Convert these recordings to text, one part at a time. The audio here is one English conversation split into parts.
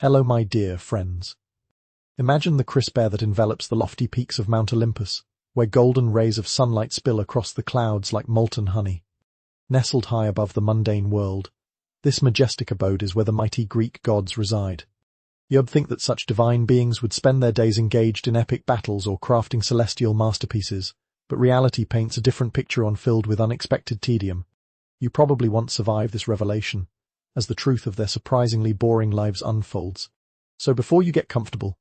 Hello, my dear friends. Imagine the crisp air that envelops the lofty peaks of Mount Olympus, where golden rays of sunlight spill across the clouds like molten honey. Nestled high above the mundane world, this majestic abode is where the mighty Greek gods reside. You'd think that such divine beings would spend their days engaged in epic battles or crafting celestial masterpieces, but reality paints a different picture filled with unexpected tedium. You probably won't survive this revelation, as the truth of their surprisingly boring lives unfolds. So before you get comfortable,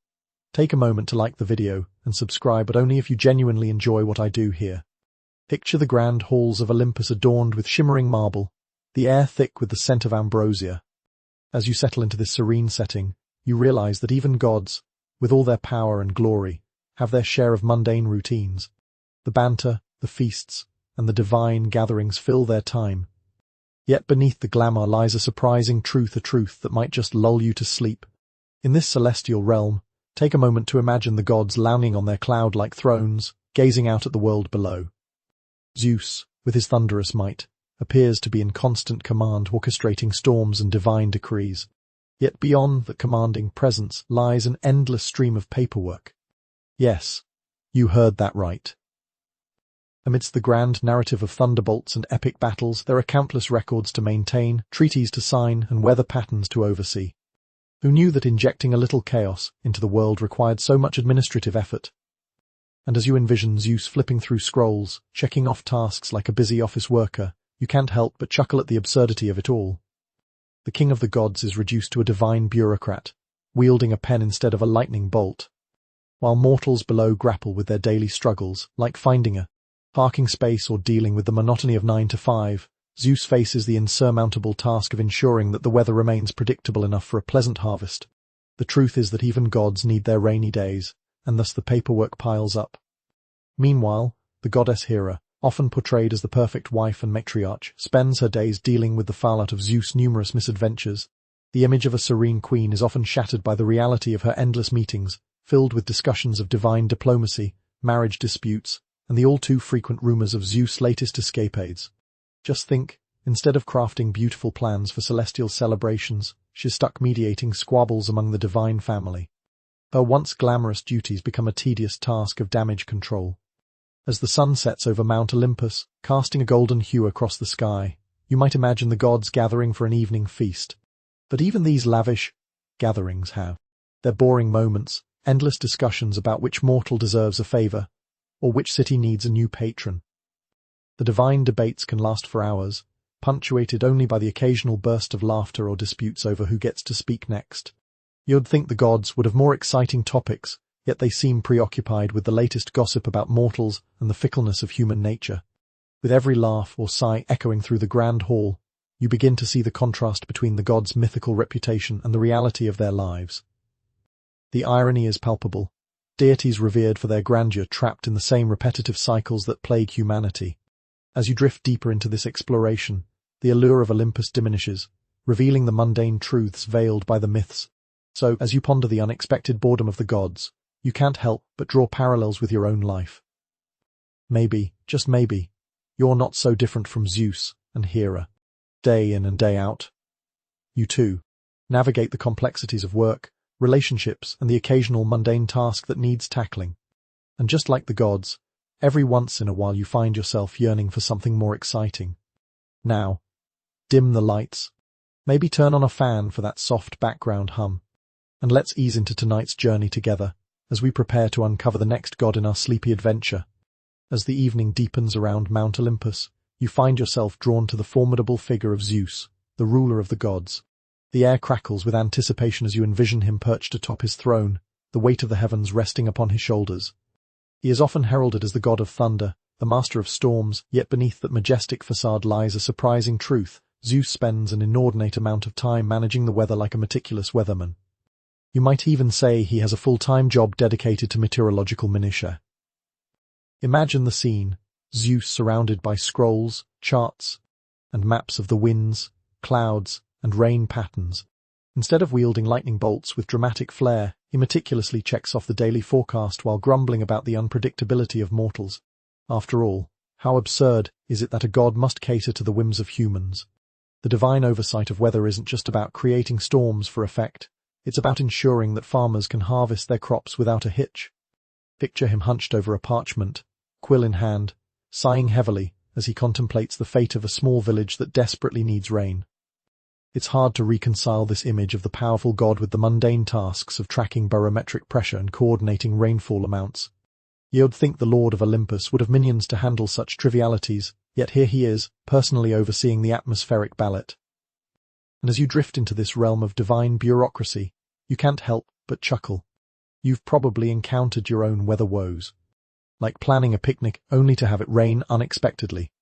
take a moment to like the video and subscribe, but only if you genuinely enjoy what I do here. Picture the grand halls of Olympus adorned with shimmering marble, the air thick with the scent of ambrosia. As you settle into this serene setting, you realize that even gods, with all their power and glory, have their share of mundane routines. The banter, the feasts, and the divine gatherings fill their time. Yet beneath the glamour lies a surprising truth, a truth that might just lull you to sleep. In this celestial realm, take a moment to imagine the gods lounging on their cloud-like thrones, gazing out at the world below. Zeus, with his thunderous might, appears to be in constant command, orchestrating storms and divine decrees. Yet beyond that commanding presence lies an endless stream of paperwork. Yes, you heard that right. Amidst the grand narrative of thunderbolts and epic battles, there are countless records to maintain, treaties to sign, and weather patterns to oversee. Who knew that injecting a little chaos into the world required so much administrative effort? And as you envision Zeus flipping through scrolls, checking off tasks like a busy office worker, you can't help but chuckle at the absurdity of it all. The king of the gods is reduced to a divine bureaucrat, wielding a pen instead of a lightning bolt. While mortals below grapple with their daily struggles, like finding a parking space or dealing with the monotony of 9 to 5, Zeus faces the insurmountable task of ensuring that the weather remains predictable enough for a pleasant harvest. The truth is that even gods need their rainy days, and thus the paperwork piles up. Meanwhile, the goddess Hera, often portrayed as the perfect wife and matriarch, spends her days dealing with the fallout of Zeus' numerous misadventures. The image of a serene queen is often shattered by the reality of her endless meetings, filled with discussions of divine diplomacy, marriage disputes, and the all-too-frequent rumors of Zeus' latest escapades. Just think, instead of crafting beautiful plans for celestial celebrations, she's stuck mediating squabbles among the divine family. Her once glamorous duties become a tedious task of damage control. As the sun sets over Mount Olympus, casting a golden hue across the sky, you might imagine the gods gathering for an evening feast. But even these lavish gatherings have their boring moments, endless discussions about which mortal deserves a favor, or which city needs a new patron. The divine debates can last for hours, punctuated only by the occasional burst of laughter or disputes over who gets to speak next. You'd think the gods would have more exciting topics, yet they seem preoccupied with the latest gossip about mortals and the fickleness of human nature. With every laugh or sigh echoing through the grand hall, you begin to see the contrast between the gods' mythical reputation and the reality of their lives. The irony is palpable. Deities revered for their grandeur trapped in the same repetitive cycles that plague humanity. As you drift deeper into this exploration, the allure of Olympus diminishes, revealing the mundane truths veiled by the myths. So, as you ponder the unexpected boredom of the gods, you can't help but draw parallels with your own life. Maybe, just maybe, you're not so different from Zeus and Hera. Day in and day out, you too navigate the complexities of work, relationships, and the occasional mundane task that needs tackling. And just like the gods, every once in a while you find yourself yearning for something more exciting. Now, dim the lights, maybe turn on a fan for that soft background hum, and let's ease into tonight's journey together as we prepare to uncover the next god in our sleepy adventure. As the evening deepens around Mount Olympus, you find yourself drawn to the formidable figure of Zeus, the ruler of the gods. The air crackles with anticipation as you envision him perched atop his throne, the weight of the heavens resting upon his shoulders. He is often heralded as the god of thunder, the master of storms, yet beneath that majestic facade lies a surprising truth. Zeus spends an inordinate amount of time managing the weather like a meticulous weatherman. You might even say he has a full-time job dedicated to meteorological minutiae. Imagine the scene: Zeus surrounded by scrolls, charts, and maps of the winds, clouds, and rain patterns. Instead of wielding lightning bolts with dramatic flair, he meticulously checks off the daily forecast while grumbling about the unpredictability of mortals. After all, how absurd is it that a god must cater to the whims of humans? The divine oversight of weather isn't just about creating storms for effect. It's about ensuring that farmers can harvest their crops without a hitch. Picture him hunched over a parchment, quill in hand, sighing heavily as he contemplates the fate of a small village that desperately needs rain. It's hard to reconcile this image of the powerful god with the mundane tasks of tracking barometric pressure and coordinating rainfall amounts. You'd think the Lord of Olympus would have minions to handle such trivialities, yet here he is, personally overseeing the atmospheric ballot. And as you drift into this realm of divine bureaucracy, you can't help but chuckle. You've probably encountered your own weather woes, like planning a picnic only to have it rain unexpectedly.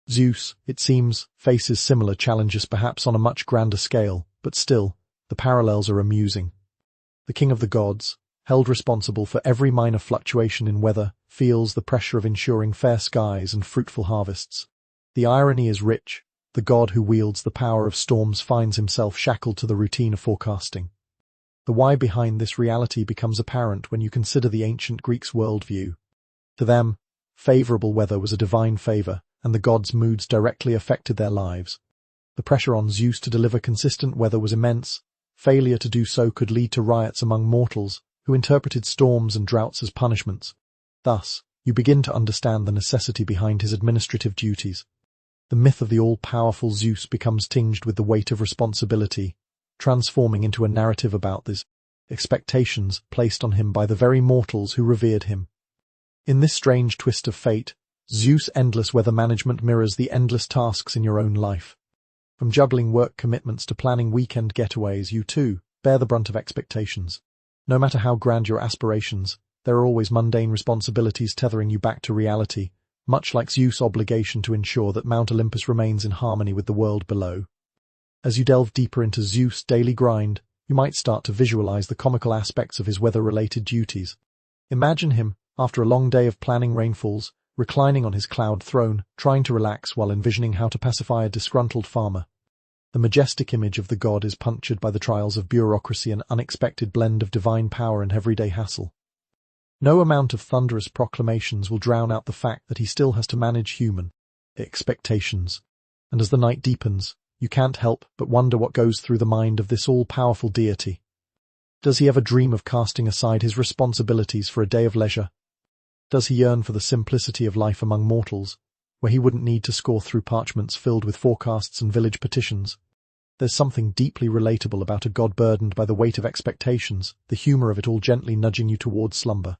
Zeus, it seems, faces similar challenges, perhaps on a much grander scale, but still, the parallels are amusing. The king of the gods, held responsible for every minor fluctuation in weather, feels the pressure of ensuring fair skies and fruitful harvests. The irony is rich. The god who wields the power of storms finds himself shackled to the routine of forecasting. The why behind this reality becomes apparent when you consider the ancient Greeks' worldview. To them, favorable weather was a divine favor, and the gods' moods directly affected their lives. The pressure on Zeus to deliver consistent weather was immense. Failure to do so could lead to riots among mortals, who interpreted storms and droughts as punishments. Thus, you begin to understand the necessity behind his administrative duties. The myth of the all-powerful Zeus becomes tinged with the weight of responsibility, transforming into a narrative about these expectations placed on him by the very mortals who revered him. In this strange twist of fate, Zeus' endless weather management mirrors the endless tasks in your own life. From juggling work commitments to planning weekend getaways, you too bear the brunt of expectations. No matter how grand your aspirations, there are always mundane responsibilities tethering you back to reality, much like Zeus' obligation to ensure that Mount Olympus remains in harmony with the world below. As you delve deeper into Zeus' daily grind, you might start to visualize the comical aspects of his weather-related duties. Imagine him, after a long day of planning rainfalls, reclining on his cloud throne, trying to relax while envisioning how to pacify a disgruntled farmer. The majestic image of the god is punctured by the trials of bureaucracy and unexpected blend of divine power and everyday hassle. No amount of thunderous proclamations will drown out the fact that he still has to manage human expectations. And as the night deepens, you can't help but wonder what goes through the mind of this all-powerful deity. Does he ever dream of casting aside his responsibilities for a day of leisure? Does he yearn for the simplicity of life among mortals, where he wouldn't need to score through parchments filled with forecasts and village petitions? There's something deeply relatable about a god burdened by the weight of expectations, the humor of it all gently nudging you towards slumber.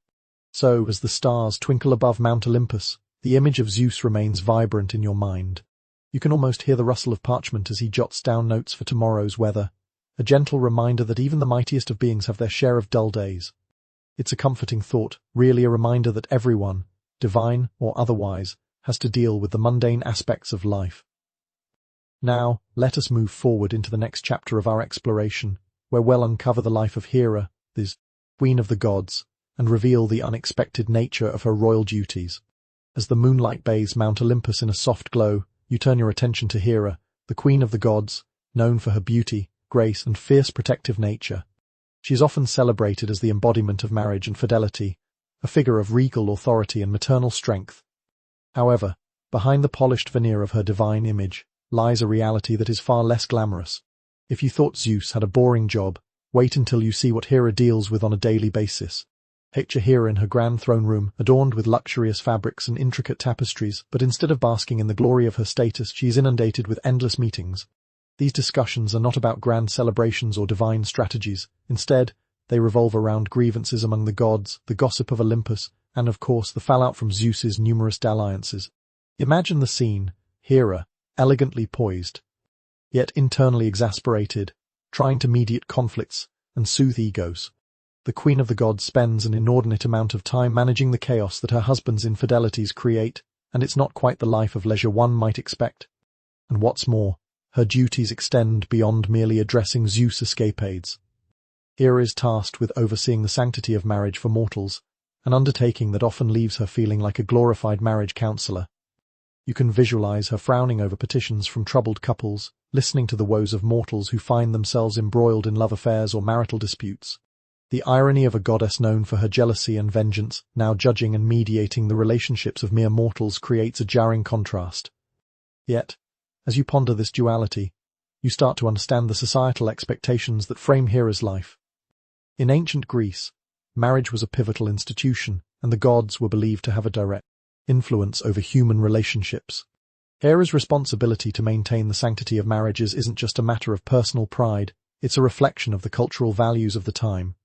So, as the stars twinkle above Mount Olympus, the image of Zeus remains vibrant in your mind. You can almost hear the rustle of parchment as he jots down notes for tomorrow's weather, a gentle reminder that even the mightiest of beings have their share of dull days. It's a comforting thought, really a reminder that everyone, divine or otherwise, has to deal with the mundane aspects of life. Now, let us move forward into the next chapter of our exploration, where we'll uncover the life of Hera, the queen of the gods, and reveal the unexpected nature of her royal duties. As the moonlight bathes Mount Olympus in a soft glow, you turn your attention to Hera, the queen of the gods, known for her beauty, grace, and fierce protective nature. She is often celebrated as the embodiment of marriage and fidelity, a figure of regal authority and maternal strength. However, behind the polished veneer of her divine image lies a reality that is far less glamorous. If you thought Zeus had a boring job, wait until you see what Hera deals with on a daily basis. Picture Hera in her grand throne room, adorned with luxurious fabrics and intricate tapestries, but instead of basking in the glory of her status, she is inundated with endless meetings. These discussions are not about grand celebrations or divine strategies. Instead, they revolve around grievances among the gods, the gossip of Olympus, and of course the fallout from Zeus's numerous dalliances. Imagine the scene: Hera, elegantly poised, yet internally exasperated, trying to mediate conflicts and soothe egos. The queen of the gods spends an inordinate amount of time managing the chaos that her husband's infidelities create, and it's not quite the life of leisure one might expect. And what's more, her duties extend beyond merely addressing Zeus' escapades. Hera is tasked with overseeing the sanctity of marriage for mortals, an undertaking that often leaves her feeling like a glorified marriage counselor. You can visualize her frowning over petitions from troubled couples, listening to the woes of mortals who find themselves embroiled in love affairs or marital disputes. The irony of a goddess known for her jealousy and vengeance, now judging and mediating the relationships of mere mortals, creates a jarring contrast. Yet, as you ponder this duality, you start to understand the societal expectations that frame Hera's life. In ancient Greece, marriage was a pivotal institution, and the gods were believed to have a direct influence over human relationships. Hera's responsibility to maintain the sanctity of marriages isn't just a matter of personal pride, it's a reflection of the cultural values of the time.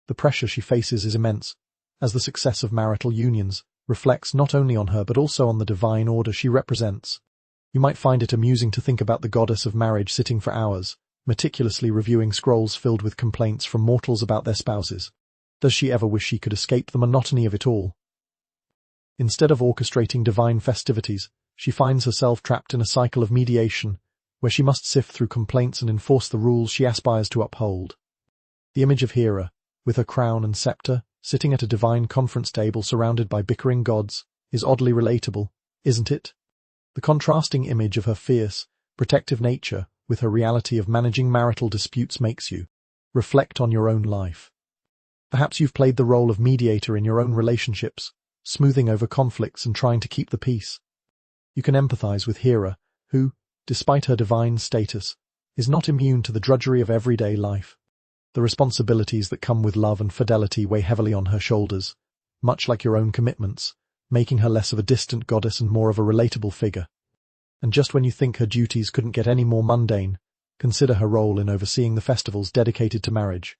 The pressure she faces is immense, as the success of marital unions reflects not only on her but also on the divine order she represents. You might find it amusing to think about the goddess of marriage sitting for hours, meticulously reviewing scrolls filled with complaints from mortals about their spouses. Does she ever wish she could escape the monotony of it all? Instead of orchestrating divine festivities, she finds herself trapped in a cycle of mediation, where she must sift through complaints and enforce the rules she aspires to uphold. The image of Hera, with her crown and scepter, sitting at a divine conference table surrounded by bickering gods, is oddly relatable, isn't it? The contrasting image of her fierce, protective nature with her reality of managing marital disputes makes you reflect on your own life. Perhaps you've played the role of mediator in your own relationships, smoothing over conflicts and trying to keep the peace. You can empathize with Hera, who, despite her divine status, is not immune to the drudgery of everyday life. The responsibilities that come with love and fidelity weigh heavily on her shoulders, much like your own commitments, making her less of a distant goddess and more of a relatable figure. And just when you think her duties couldn't get any more mundane, consider her role in overseeing the festivals dedicated to marriage.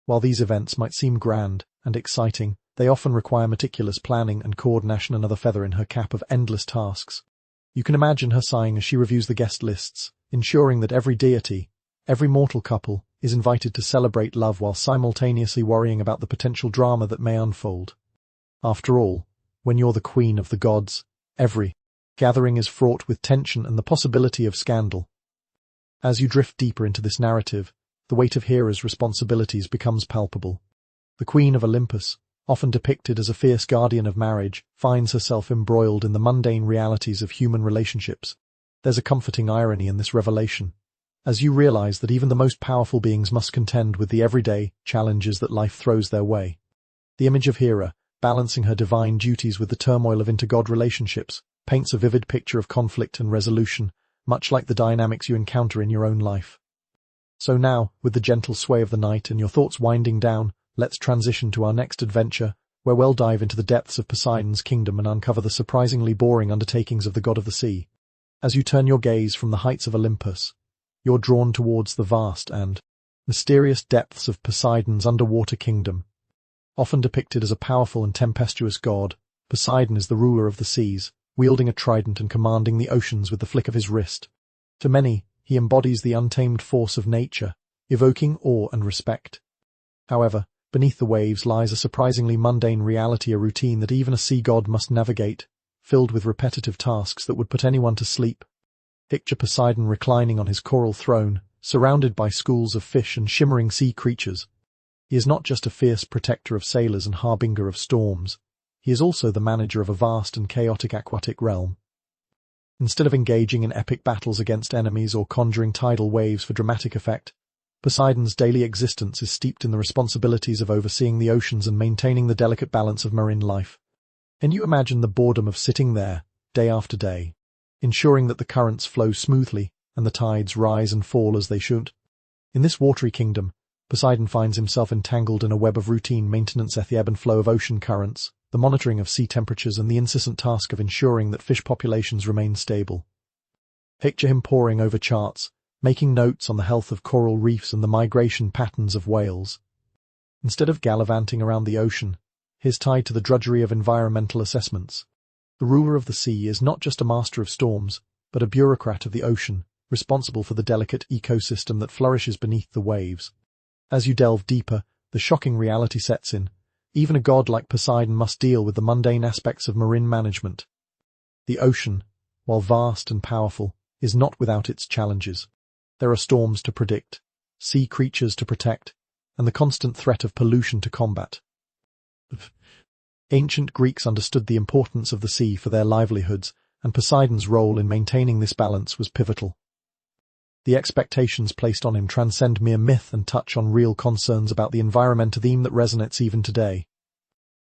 While these events might seem grand and exciting, they often require meticulous planning and coordination, another feather in her cap of endless tasks. You can imagine her sighing as she reviews the guest lists, ensuring that every deity, every mortal couple, is invited to celebrate love while simultaneously worrying about the potential drama that may unfold. After all, when you're the queen of the gods, every gathering is fraught with tension and the possibility of scandal. As you drift deeper into this narrative, the weight of Hera's responsibilities becomes palpable. The Queen of Olympus, often depicted as a fierce guardian of marriage, finds herself embroiled in the mundane realities of human relationships. There's a comforting irony in this revelation, as you realize that even the most powerful beings must contend with the everyday challenges that life throws their way. The image of Hera, balancing her divine duties with the turmoil of intergod relationships, paints a vivid picture of conflict and resolution, much like the dynamics you encounter in your own life. So now, with the gentle sway of the night and your thoughts winding down, let's transition to our next adventure, where we'll dive into the depths of Poseidon's kingdom and uncover the surprisingly boring undertakings of the god of the sea. As you turn your gaze from the heights of Olympus, you're drawn towards the vast and mysterious depths of Poseidon's underwater kingdom. Often depicted as a powerful and tempestuous god, Poseidon is the ruler of the seas, wielding a trident and commanding the oceans with the flick of his wrist. To many, he embodies the untamed force of nature, evoking awe and respect. However, beneath the waves lies a surprisingly mundane reality, a routine that even a sea god must navigate, filled with repetitive tasks that would put anyone to sleep. Picture Poseidon reclining on his coral throne, surrounded by schools of fish and shimmering sea creatures. He is not just a fierce protector of sailors and harbinger of storms, he is also the manager of a vast and chaotic aquatic realm. Instead of engaging in epic battles against enemies or conjuring tidal waves for dramatic effect, Poseidon's daily existence is steeped in the responsibilities of overseeing the oceans and maintaining the delicate balance of marine life. Can you imagine the boredom of sitting there, day after day, ensuring that the currents flow smoothly and the tides rise and fall as they should? In this watery kingdom, Poseidon finds himself entangled in a web of routine maintenance, the ebb and flow of ocean currents, the monitoring of sea temperatures, and the incessant task of ensuring that fish populations remain stable. Picture him poring over charts, making notes on the health of coral reefs and the migration patterns of whales. Instead of gallivanting around the ocean, he is tied to the drudgery of environmental assessments. The ruler of the sea is not just a master of storms, but a bureaucrat of the ocean, responsible for the delicate ecosystem that flourishes beneath the waves. As you delve deeper, the shocking reality sets in. Even a god like Poseidon must deal with the mundane aspects of marine management. The ocean, while vast and powerful, is not without its challenges. There are storms to predict, sea creatures to protect, and the constant threat of pollution to combat. Ancient Greeks understood the importance of the sea for their livelihoods, and Poseidon's role in maintaining this balance was pivotal. The expectations placed on him transcend mere myth and touch on real concerns about the environment, a theme that resonates even today.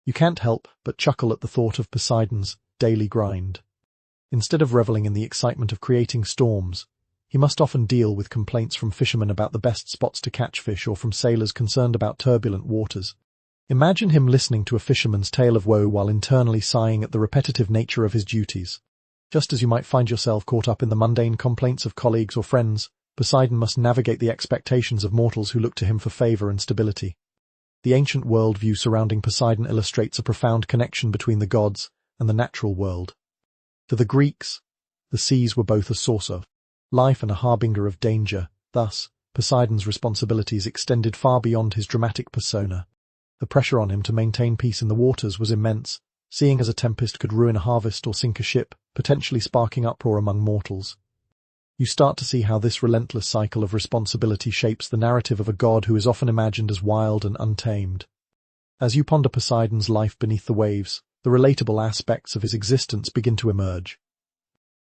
You can't help but chuckle at the thought of Poseidon's daily grind. Instead of reveling in the excitement of creating storms, He must often deal with complaints from fishermen about the best spots to catch fish or from sailors concerned about turbulent waters. Imagine him listening to a fisherman's tale of woe while internally sighing at the repetitive nature of his duties. Just as you might find yourself caught up in the mundane complaints of colleagues or friends, Poseidon must navigate the expectations of mortals who look to him for favor and stability. The ancient worldview surrounding Poseidon illustrates a profound connection between the gods and the natural world. To the Greeks, the seas were both a source of life and a harbinger of danger. Thus, Poseidon's responsibilities extended far beyond his dramatic persona. The pressure on him to maintain peace in the waters was immense, seeing as a tempest could ruin a harvest or sink a ship, potentially sparking uproar among mortals. You start to see how this relentless cycle of responsibility shapes the narrative of a god who is often imagined as wild and untamed. As you ponder Poseidon's life beneath the waves, the relatable aspects of his existence begin to emerge.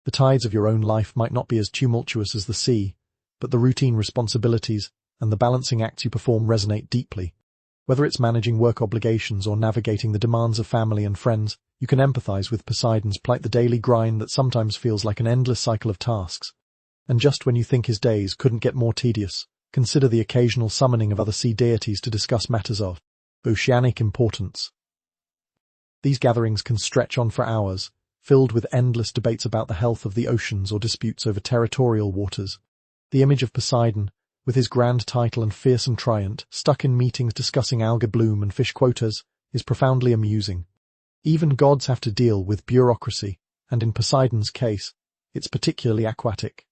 The tides of your own life might not be as tumultuous as the sea, but the routine responsibilities and the balancing acts you perform resonate deeply. Whether it's managing work obligations or navigating the demands of family and friends, you can empathize with Poseidon's plight, the daily grind that sometimes feels like an endless cycle of tasks. And just when you think his days couldn't get more tedious, consider the occasional summoning of other sea deities to discuss matters of oceanic importance. These gatherings can stretch on for hours, filled with endless debates about the health of the oceans or disputes over territorial waters. The image of Poseidon, with his grand title and fearsome trident, stuck in meetings discussing algae bloom and fish quotas, is profoundly amusing. Even gods have to deal with bureaucracy, and in Poseidon's case, it's particularly aquatic.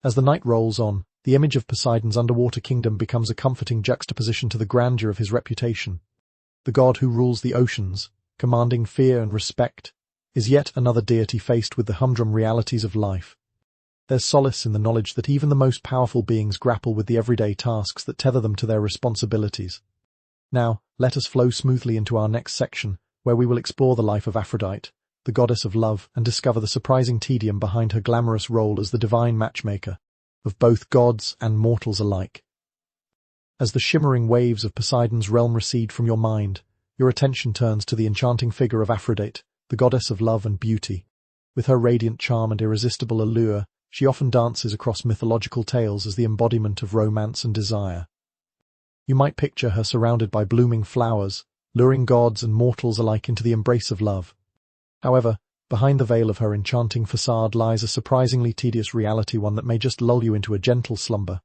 As the night rolls on, the image of Poseidon's underwater kingdom becomes a comforting juxtaposition to the grandeur of his reputation. The god who rules the oceans, commanding fear and respect, is yet another deity faced with the humdrum realities of life. There's solace in the knowledge that even the most powerful beings grapple with the everyday tasks that tether them to their responsibilities. Now, let us flow smoothly into our next section, where we will explore the life of Aphrodite, the goddess of love, and discover the surprising tedium behind her glamorous role as the divine matchmaker of both gods and mortals alike. As the shimmering waves of Poseidon's realm recede from your mind, your attention turns to the enchanting figure of Aphrodite, the goddess of love and beauty. With her radiant charm and irresistible allure, she often dances across mythological tales as the embodiment of romance and desire. You might picture her surrounded by blooming flowers, luring gods and mortals alike into the embrace of love. However, behind the veil of her enchanting facade lies a surprisingly tedious reality, one that may just lull you into a gentle slumber.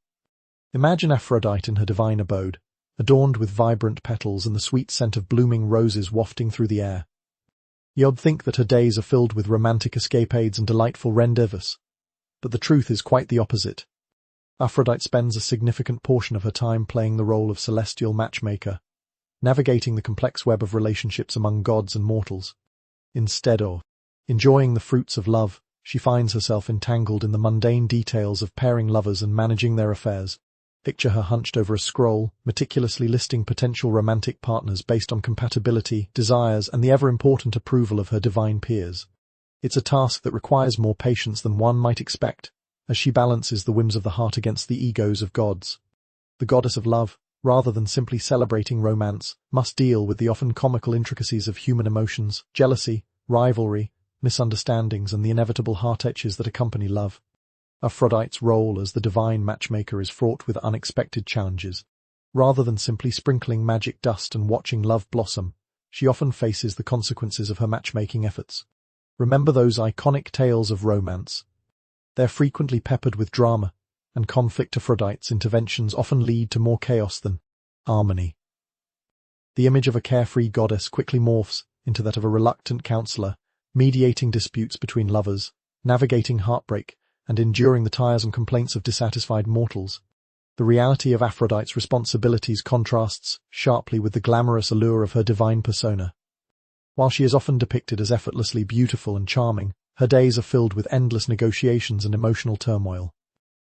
Imagine Aphrodite in her divine abode, adorned with vibrant petals and the sweet scent of blooming roses wafting through the air. You'd think that her days are filled with romantic escapades and delightful rendezvous, but the truth is quite the opposite. Aphrodite spends a significant portion of her time playing the role of celestial matchmaker, navigating the complex web of relationships among gods and mortals. Instead of enjoying the fruits of love, she finds herself entangled in the mundane details of pairing lovers and managing their affairs. Picture her hunched over a scroll, meticulously listing potential romantic partners based on compatibility, desires, and the ever-important approval of her divine peers. It's a task that requires more patience than one might expect, as she balances the whims of the heart against the egos of gods. The goddess of love, rather than simply celebrating romance, must deal with the often comical intricacies of human emotions, jealousy, rivalry, misunderstandings, and the inevitable heart-aches that accompany love. Aphrodite's role as the divine matchmaker is fraught with unexpected challenges. Rather than simply sprinkling magic dust and watching love blossom, she often faces the consequences of her matchmaking efforts. Remember those iconic tales of romance? They're frequently peppered with drama, and conflict. Aphrodite's interventions often lead to more chaos than harmony. The image of a carefree goddess quickly morphs into that of a reluctant counselor, mediating disputes between lovers, navigating heartbreak, and enduring the tiresome complaints of dissatisfied mortals. The reality of Aphrodite's responsibilities contrasts sharply with the glamorous allure of her divine persona. While she is often depicted as effortlessly beautiful and charming, her days are filled with endless negotiations and emotional turmoil.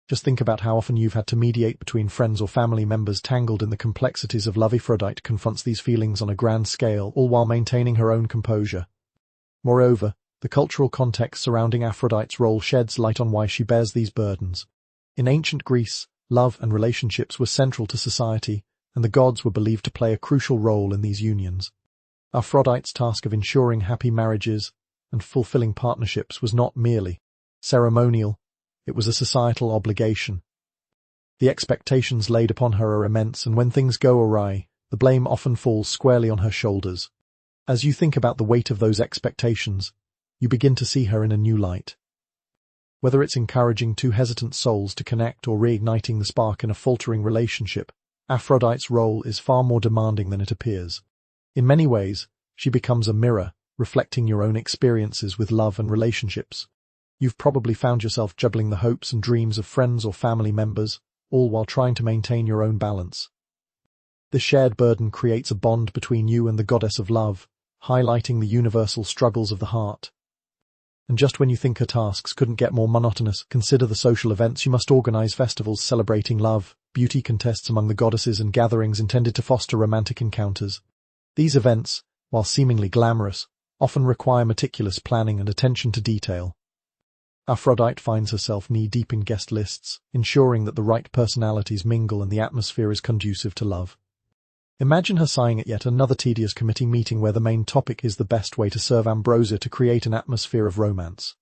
Just think about how often you've had to mediate between friends or family members tangled in the complexities of love. Aphrodite confronts these feelings on a grand scale, all while maintaining her own composure. Moreover, the cultural context surrounding Aphrodite's role sheds light on why she bears these burdens. In ancient Greece, love and relationships were central to society, and the gods were believed to play a crucial role in these unions. Aphrodite's task of ensuring happy marriages and fulfilling partnerships was not merely ceremonial. it was a societal obligation. The expectations laid upon her are immense, and when things go awry, the blame often falls squarely on her shoulders. As you think about the weight of those expectations, you begin to see her in a new light. Whether it's encouraging two hesitant souls to connect or reigniting the spark in a faltering relationship, Aphrodite's role is far more demanding than it appears. In many ways, she becomes a mirror, reflecting your own experiences with love and relationships. You've probably found yourself juggling the hopes and dreams of friends or family members, all while trying to maintain your own balance. This shared burden creates a bond between you and the goddess of love, highlighting the universal struggles of the heart. And just when you think her tasks couldn't get more monotonous, consider the social events you must organize: festivals celebrating love, beauty contests among the goddesses, and gatherings intended to foster romantic encounters. These events, while seemingly glamorous, often require meticulous planning and attention to detail. Aphrodite finds herself knee-deep in guest lists, ensuring that the right personalities mingle and the atmosphere is conducive to love. Imagine her sighing at yet another tedious committee meeting where the main topic is the best way to serve ambrosia to create an atmosphere of romance.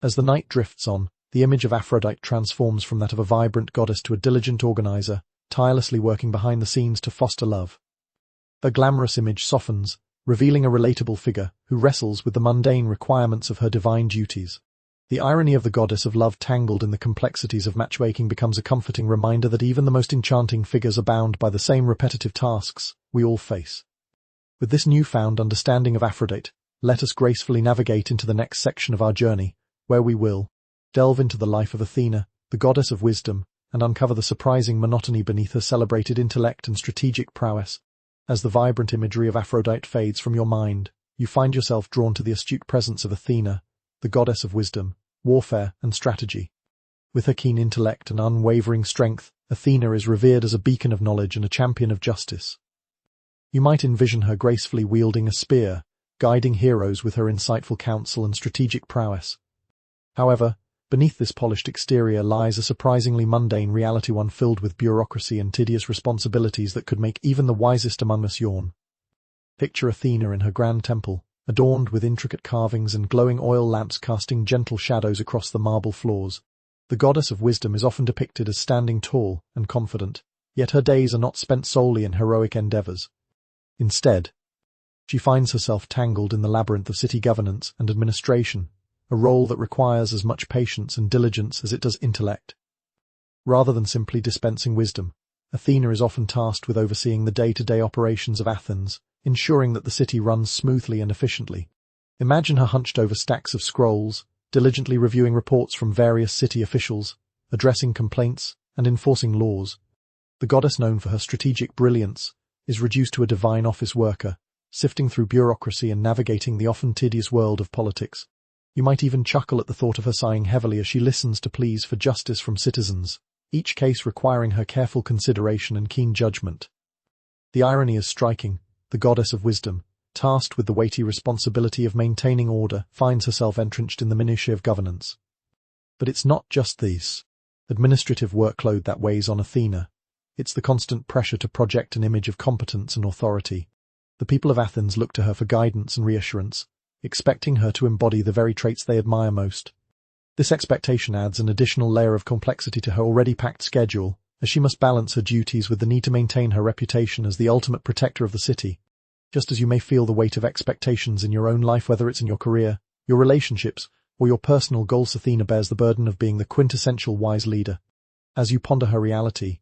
As the night drifts on, the image of Aphrodite transforms from that of a vibrant goddess to a diligent organizer, tirelessly working behind the scenes to foster love. Her glamorous image softens, revealing a relatable figure who wrestles with the mundane requirements of her divine duties. The irony of the goddess of love tangled in the complexities of matchmaking becomes a comforting reminder that even the most enchanting figures are bound by the same repetitive tasks we all face. With this newfound understanding of Aphrodite, let us gracefully navigate into the next section of our journey, where we will delve into the life of Athena, the goddess of wisdom, and uncover the surprising monotony beneath her celebrated intellect and strategic prowess. As the vibrant imagery of Aphrodite fades from your mind, you find yourself drawn to the astute presence of Athena, the goddess of wisdom, warfare, and strategy. With her keen intellect and unwavering strength, Athena is revered as a beacon of knowledge and a champion of justice. You might envision her gracefully wielding a spear, guiding heroes with her insightful counsel and strategic prowess. However, beneath this polished exterior lies a surprisingly mundane reality, one filled with bureaucracy and tedious responsibilities that could make even the wisest among us yawn. Picture Athena in her grand temple, adorned with intricate carvings and glowing oil lamps casting gentle shadows across the marble floors. The goddess of wisdom is often depicted as standing tall and confident, yet her days are not spent solely in heroic endeavors. Instead, she finds herself tangled in the labyrinth of city governance and administration, a role that requires as much patience and diligence as it does intellect. Rather than simply dispensing wisdom, Athena is often tasked with overseeing the day-to-day operations of Athens, ensuring that the city runs smoothly and efficiently. Imagine her hunched over stacks of scrolls, diligently reviewing reports from various city officials, addressing complaints, and enforcing laws. The goddess, known for her strategic brilliance, is reduced to a divine office worker, sifting through bureaucracy and navigating the often tedious world of politics. You might even chuckle at the thought of her sighing heavily as she listens to pleas for justice from citizens, each case requiring her careful consideration and keen judgment. The irony is striking. The goddess of wisdom, tasked with the weighty responsibility of maintaining order, finds herself entrenched in the minutiae of governance. But it's not just this administrative workload that weighs on Athena. It's the constant pressure to project an image of competence and authority. The people of Athens look to her for guidance and reassurance, expecting her to embody the very traits they admire most. This expectation adds an additional layer of complexity to her already packed schedule, as she must balance her duties with the need to maintain her reputation as the ultimate protector of the city. Just as you may feel the weight of expectations in your own life, whether it's in your career, your relationships, or your personal goals, Athena bears the burden of being the quintessential wise leader. As you ponder her reality,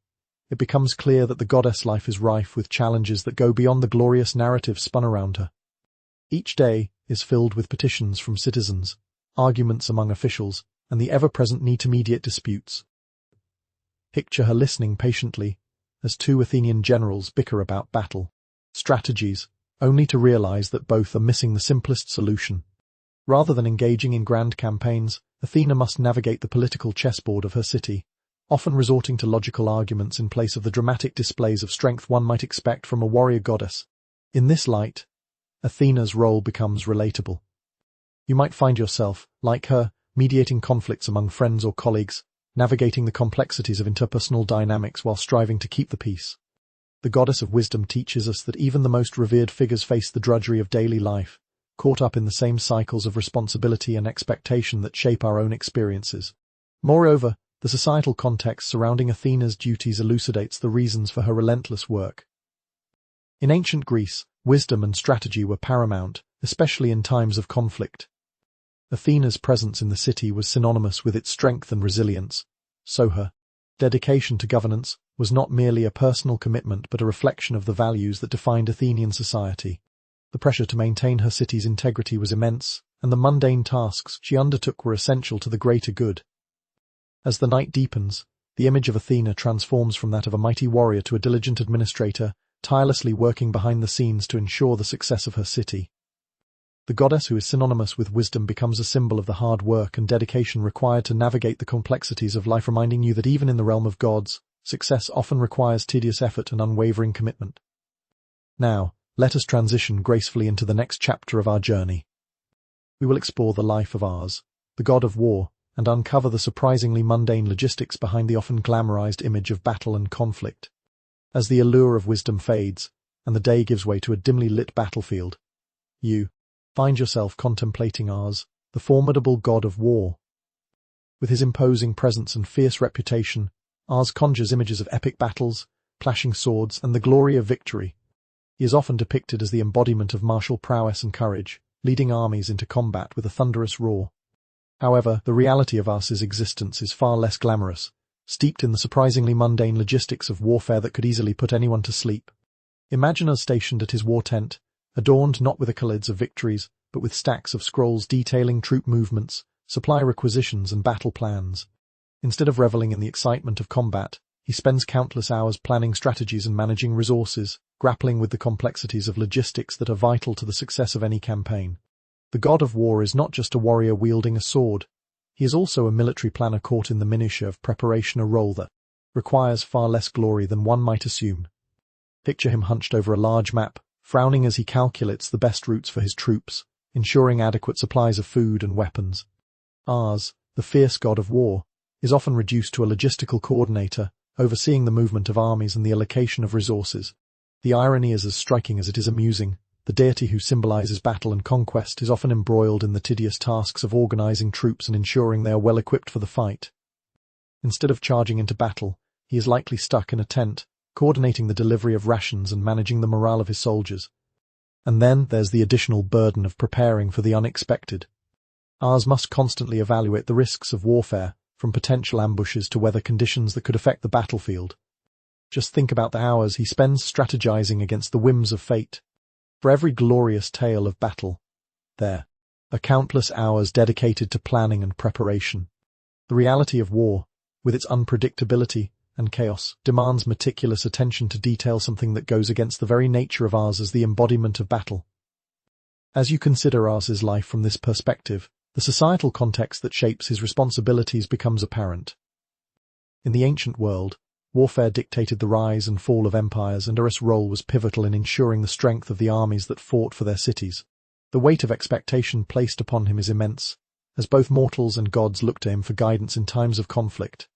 it becomes clear that the goddess life is rife with challenges that go beyond the glorious narrative spun around her. Each day is filled with petitions from citizens, arguments among officials, and the ever-present need to mediate disputes. Picture her listening patiently as two Athenian generals bicker about battle strategies, only to realize that both are missing the simplest solution. Rather than engaging in grand campaigns, Athena must navigate the political chessboard of her city, often resorting to logical arguments in place of the dramatic displays of strength one might expect from a warrior goddess. In this light, Athena's role becomes relatable. You might find yourself, like her, mediating conflicts among friends or colleagues, navigating the complexities of interpersonal dynamics while striving to keep the peace. The goddess of wisdom teaches us that even the most revered figures face the drudgery of daily life, caught up in the same cycles of responsibility and expectation that shape our own experiences. Moreover, the societal context surrounding Athena's duties elucidates the reasons for her relentless work. In ancient Greece, wisdom and strategy were paramount, especially in times of conflict. Athena's presence in the city was synonymous with its strength and resilience, so her dedication to governance was not merely a personal commitment but a reflection of the values that defined Athenian society. The pressure to maintain her city's integrity was immense, and the mundane tasks she undertook were essential to the greater good. As the night deepens, the image of Athena transforms from that of a mighty warrior to a diligent administrator, tirelessly working behind the scenes to ensure the success of her city. The goddess who is synonymous with wisdom becomes a symbol of the hard work and dedication required to navigate the complexities of life, reminding you that even in the realm of gods, success often requires tedious effort and unwavering commitment. Now, let us transition gracefully into the next chapter of our journey. We will explore the life of Ars, the god of war, and uncover the surprisingly mundane logistics behind the often glamorized image of battle and conflict. As the allure of wisdom fades, and the day gives way to a dimly lit battlefield, you find yourself contemplating Ars, the formidable god of war. With his imposing presence and fierce reputation, Ars conjures images of epic battles, clashing swords, and the glory of victory. He is often depicted as the embodiment of martial prowess and courage, leading armies into combat with a thunderous roar. However, the reality of Ars's existence is far less glamorous, steeped in the surprisingly mundane logistics of warfare that could easily put anyone to sleep. Imagine us stationed at his war tent, adorned not with accolades of victories, but with stacks of scrolls detailing troop movements, supply requisitions, and battle plans. Instead of reveling in the excitement of combat, he spends countless hours planning strategies and managing resources, grappling with the complexities of logistics that are vital to the success of any campaign. The god of war is not just a warrior wielding a sword. He is also a military planner caught in the minutiae of preparation, a role that requires far less glory than one might assume. Picture him hunched over a large map, frowning as he calculates the best routes for his troops, ensuring adequate supplies of food and weapons. Ars, the fierce god of war, is often reduced to a logistical coordinator, overseeing the movement of armies and the allocation of resources. The irony is as striking as it is amusing. The deity who symbolizes battle and conquest is often embroiled in the tedious tasks of organizing troops and ensuring they are well equipped for the fight. Instead of charging into battle, he is likely stuck in a tent, coordinating the delivery of rations and managing the morale of his soldiers. And then there's the additional burden of preparing for the unexpected. Ars must constantly evaluate the risks of warfare, from potential ambushes to weather conditions that could affect the battlefield. Just think about the hours he spends strategizing against the whims of fate. For every glorious tale of battle, there are countless hours dedicated to planning and preparation. The reality of war, with its unpredictability and chaos, demands meticulous attention to detail, something that goes against the very nature of Ars as the embodiment of battle. As you consider Ars's life from this perspective, the societal context that shapes his responsibilities becomes apparent. In the ancient world, warfare dictated the rise and fall of empires, and Ars's role was pivotal in ensuring the strength of the armies that fought for their cities. The weight of expectation placed upon him is immense, as both mortals and gods look to him for guidance in times of conflict.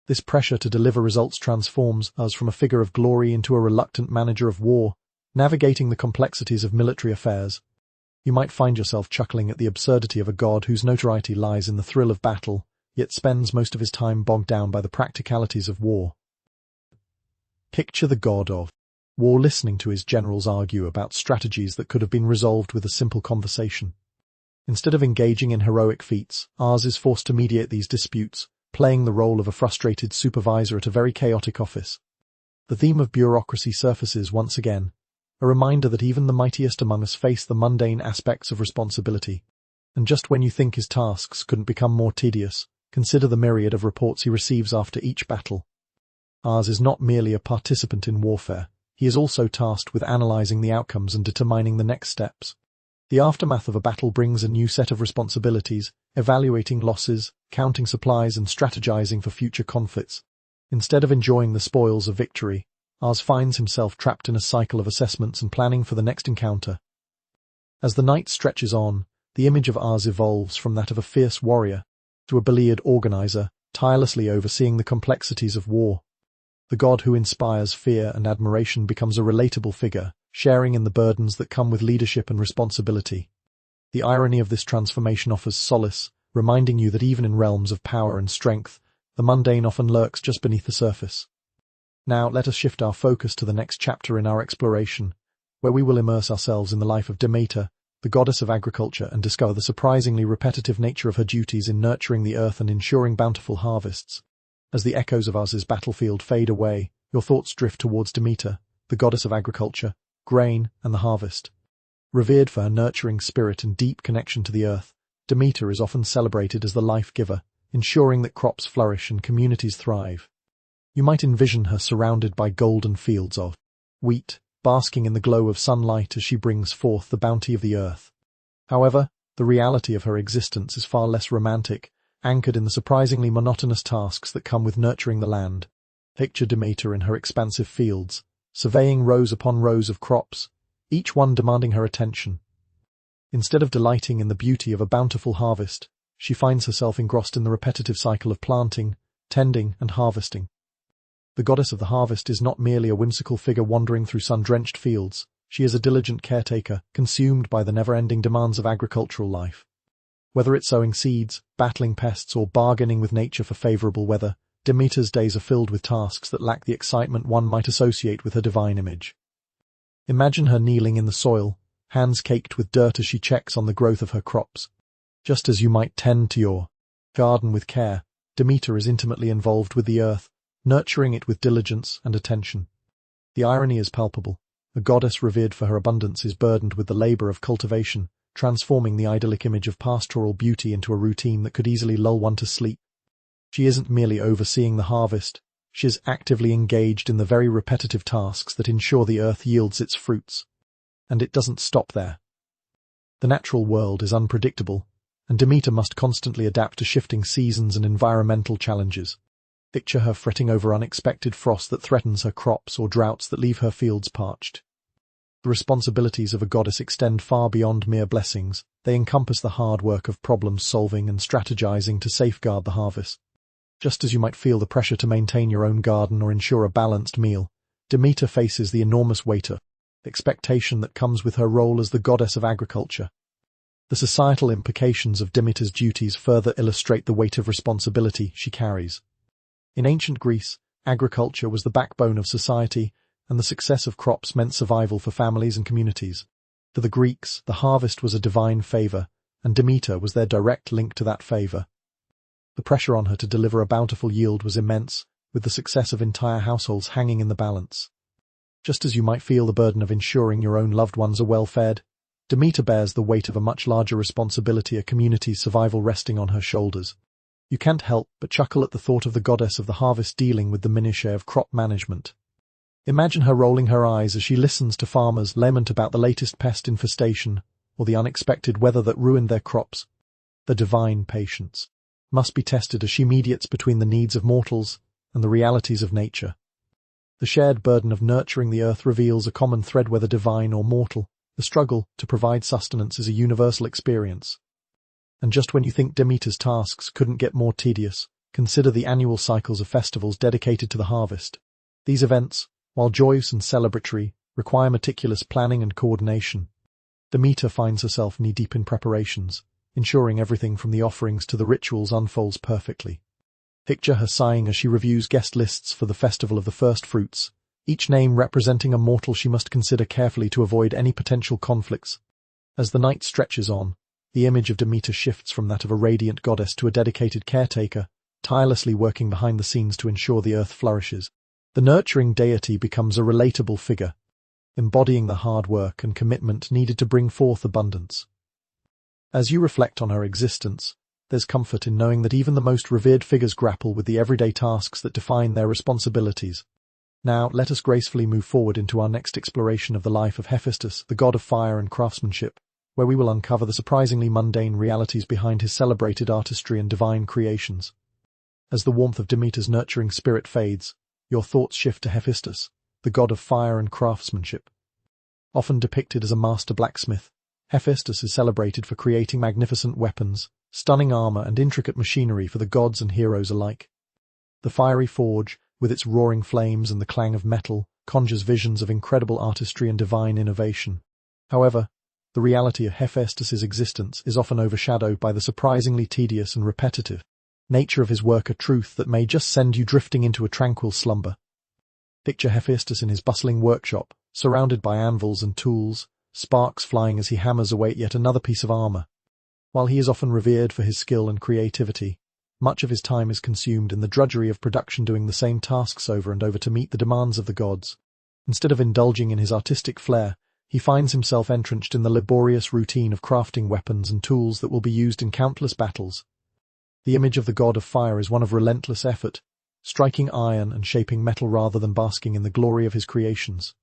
This pressure to deliver results transforms Ars from a figure of glory into a reluctant manager of war, navigating the complexities of military affairs. You might find yourself chuckling at the absurdity of a god whose notoriety lies in the thrill of battle, yet spends most of his time bogged down by the practicalities of war. Picture the god of war listening to his generals argue about strategies that could have been resolved with a simple conversation. Instead of engaging in heroic feats, Ars is forced to mediate these disputes, playing the role of a frustrated supervisor at a very chaotic office. The theme of bureaucracy surfaces once again, a reminder that even the mightiest among us face the mundane aspects of responsibility. And just when you think his tasks couldn't become more tedious, consider the myriad of reports he receives after each battle. Ars is not merely a participant in warfare, he is also tasked with analyzing the outcomes and determining the next steps. The aftermath of a battle brings a new set of responsibilities, evaluating losses, counting supplies, and strategizing for future conflicts. Instead of enjoying the spoils of victory, Ars finds himself trapped in a cycle of assessments and planning for the next encounter. As the night stretches on, the image of Ars evolves from that of a fierce warrior to a beleaguered organizer, tirelessly overseeing the complexities of war. The god who inspires fear and admiration becomes a relatable figure, sharing in the burdens that come with leadership and responsibility. The irony of this transformation offers solace, reminding you that even in realms of power and strength, the mundane often lurks just beneath the surface. Now let us shift our focus to the next chapter in our exploration, where we will immerse ourselves in the life of Demeter, the goddess of agriculture, and discover the surprisingly repetitive nature of her duties in nurturing the earth and ensuring bountiful harvests. As the echoes of Uz's battlefield fade away, your thoughts drift towards Demeter, the goddess of agriculture, grain, and the harvest. Revered for her nurturing spirit and deep connection to the earth, Demeter is often celebrated as the life-giver, ensuring that crops flourish and communities thrive. You might envision her surrounded by golden fields of wheat, basking in the glow of sunlight as she brings forth the bounty of the earth. However, the reality of her existence is far less romantic, anchored in the surprisingly monotonous tasks that come with nurturing the land. Picture Demeter in her expansive fields, surveying rows upon rows of crops, each one demanding her attention. Instead of delighting in the beauty of a bountiful harvest, she finds herself engrossed in the repetitive cycle of planting, tending, and harvesting. The goddess of the harvest is not merely a whimsical figure wandering through sun-drenched fields. She is a diligent caretaker, consumed by the never-ending demands of agricultural life. Whether it's sowing seeds, battling pests, or bargaining with nature for favorable weather, Demeter's days are filled with tasks that lack the excitement one might associate with her divine image. Imagine her kneeling in the soil, hands caked with dirt as she checks on the growth of her crops. Just as you might tend to your garden with care, Demeter is intimately involved with the earth, nurturing it with diligence and attention. The irony is palpable. A goddess revered for her abundance is burdened with the labor of cultivation, transforming the idyllic image of pastoral beauty into a routine that could easily lull one to sleep. She isn't merely overseeing the harvest, she is actively engaged in the very repetitive tasks that ensure the earth yields its fruits. And it doesn't stop there. The natural world is unpredictable, and Demeter must constantly adapt to shifting seasons and environmental challenges. Picture her fretting over unexpected frost that threatens her crops or droughts that leave her fields parched. The responsibilities of a goddess extend far beyond mere blessings. They encompass the hard work of problem-solving and strategizing to safeguard the harvest. Just as you might feel the pressure to maintain your own garden or ensure a balanced meal, Demeter faces the enormous weight of expectation that comes with her role as the goddess of agriculture. The societal implications of Demeter's duties further illustrate the weight of responsibility she carries. In ancient Greece, agriculture was the backbone of society, and the success of crops meant survival for families and communities. To the Greeks, the harvest was a divine favor, and Demeter was their direct link to that favor. The pressure on her to deliver a bountiful yield was immense, with the success of entire households hanging in the balance. Just as you might feel the burden of ensuring your own loved ones are well fed, Demeter bears the weight of a much larger responsibility, a community's survival resting on her shoulders. You can't help but chuckle at the thought of the goddess of the harvest dealing with the minutiae of crop management. Imagine her rolling her eyes as she listens to farmers lament about the latest pest infestation or the unexpected weather that ruined their crops. The divine patience must be tested as she mediates between the needs of mortals and the realities of nature. The shared burden of nurturing the earth reveals a common thread, whether divine or mortal. The struggle to provide sustenance is a universal experience. And just when you think Demeter's tasks couldn't get more tedious, consider the annual cycles of festivals dedicated to the harvest. These events, while joyous and celebratory, require meticulous planning and coordination. Demeter finds herself knee-deep in preparations, ensuring everything from the offerings to the rituals unfolds perfectly. Picture her sighing as she reviews guest lists for the festival of the first fruits, each name representing a mortal she must consider carefully to avoid any potential conflicts. As the night stretches on, the image of Demeter shifts from that of a radiant goddess to a dedicated caretaker, tirelessly working behind the scenes to ensure the earth flourishes. The nurturing deity becomes a relatable figure, embodying the hard work and commitment needed to bring forth abundance. As you reflect on her existence, there's comfort in knowing that even the most revered figures grapple with the everyday tasks that define their responsibilities. Now, let us gracefully move forward into our next exploration of the life of Hephaestus, the god of fire and craftsmanship, where we will uncover the surprisingly mundane realities behind his celebrated artistry and divine creations. As the warmth of Demeter's nurturing spirit fades, your thoughts shift to Hephaestus, the god of fire and craftsmanship. Often depicted as a master blacksmith, Hephaestus is celebrated for creating magnificent weapons, stunning armor, and intricate machinery for the gods and heroes alike. The fiery forge, with its roaring flames and the clang of metal, conjures visions of incredible artistry and divine innovation. However, The reality of Hephaestus's existence is often overshadowed by the surprisingly tedious and repetitive nature of his work, a truth that may just send you drifting into a tranquil slumber. Picture Hephaestus in his bustling workshop, surrounded by anvils and tools, sparks flying as he hammers away at yet another piece of armor. While he is often revered for his skill and creativity, much of his time is consumed in the drudgery of production, doing the same tasks over and over to meet the demands of the gods. Instead of indulging in his artistic flair, he finds himself entrenched in the laborious routine of crafting weapons and tools that will be used in countless battles. The image of the god of fire is one of relentless effort, striking iron and shaping metal rather than basking in the glory of his creations.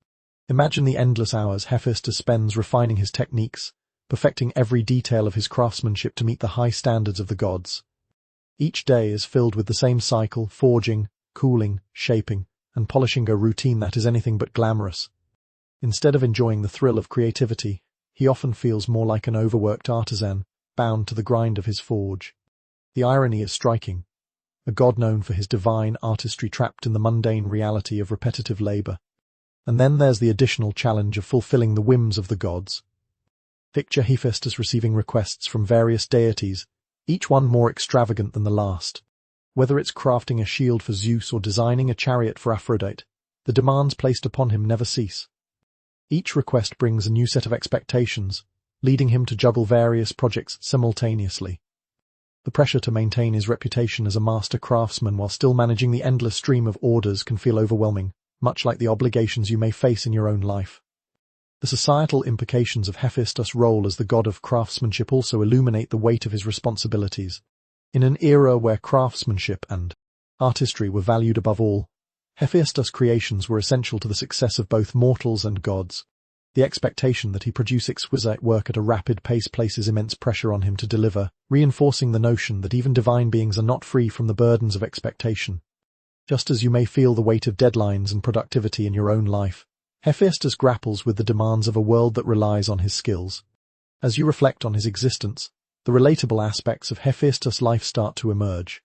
Imagine the endless hours Hephaestus spends refining his techniques, perfecting every detail of his craftsmanship to meet the high standards of the gods. Each day is filled with the same cycle: forging, cooling, shaping, and polishing, a routine that is anything but glamorous. Instead of enjoying the thrill of creativity, he often feels more like an overworked artisan, bound to the grind of his forge. The irony is striking. A god known for his divine artistry trapped in the mundane reality of repetitive labor. And then there's the additional challenge of fulfilling the whims of the gods. Picture Hephaestus receiving requests from various deities, each one more extravagant than the last. Whether it's crafting a shield for Zeus or designing a chariot for Aphrodite, the demands placed upon him never cease. Each request brings a new set of expectations, leading him to juggle various projects simultaneously. The pressure to maintain his reputation as a master craftsman while still managing the endless stream of orders can feel overwhelming, much like the obligations you may face in your own life. The societal implications of Hephaestus' role as the god of craftsmanship also illuminate the weight of his responsibilities. In an era where craftsmanship and artistry were valued above all, Hephaestus' creations were essential to the success of both mortals and gods. The expectation that he produce exquisite work at a rapid pace places immense pressure on him to deliver, reinforcing the notion that even divine beings are not free from the burdens of expectation. Just as you may feel the weight of deadlines and productivity in your own life, Hephaestus grapples with the demands of a world that relies on his skills. As you reflect on his existence, the relatable aspects of Hephaestus' life start to emerge.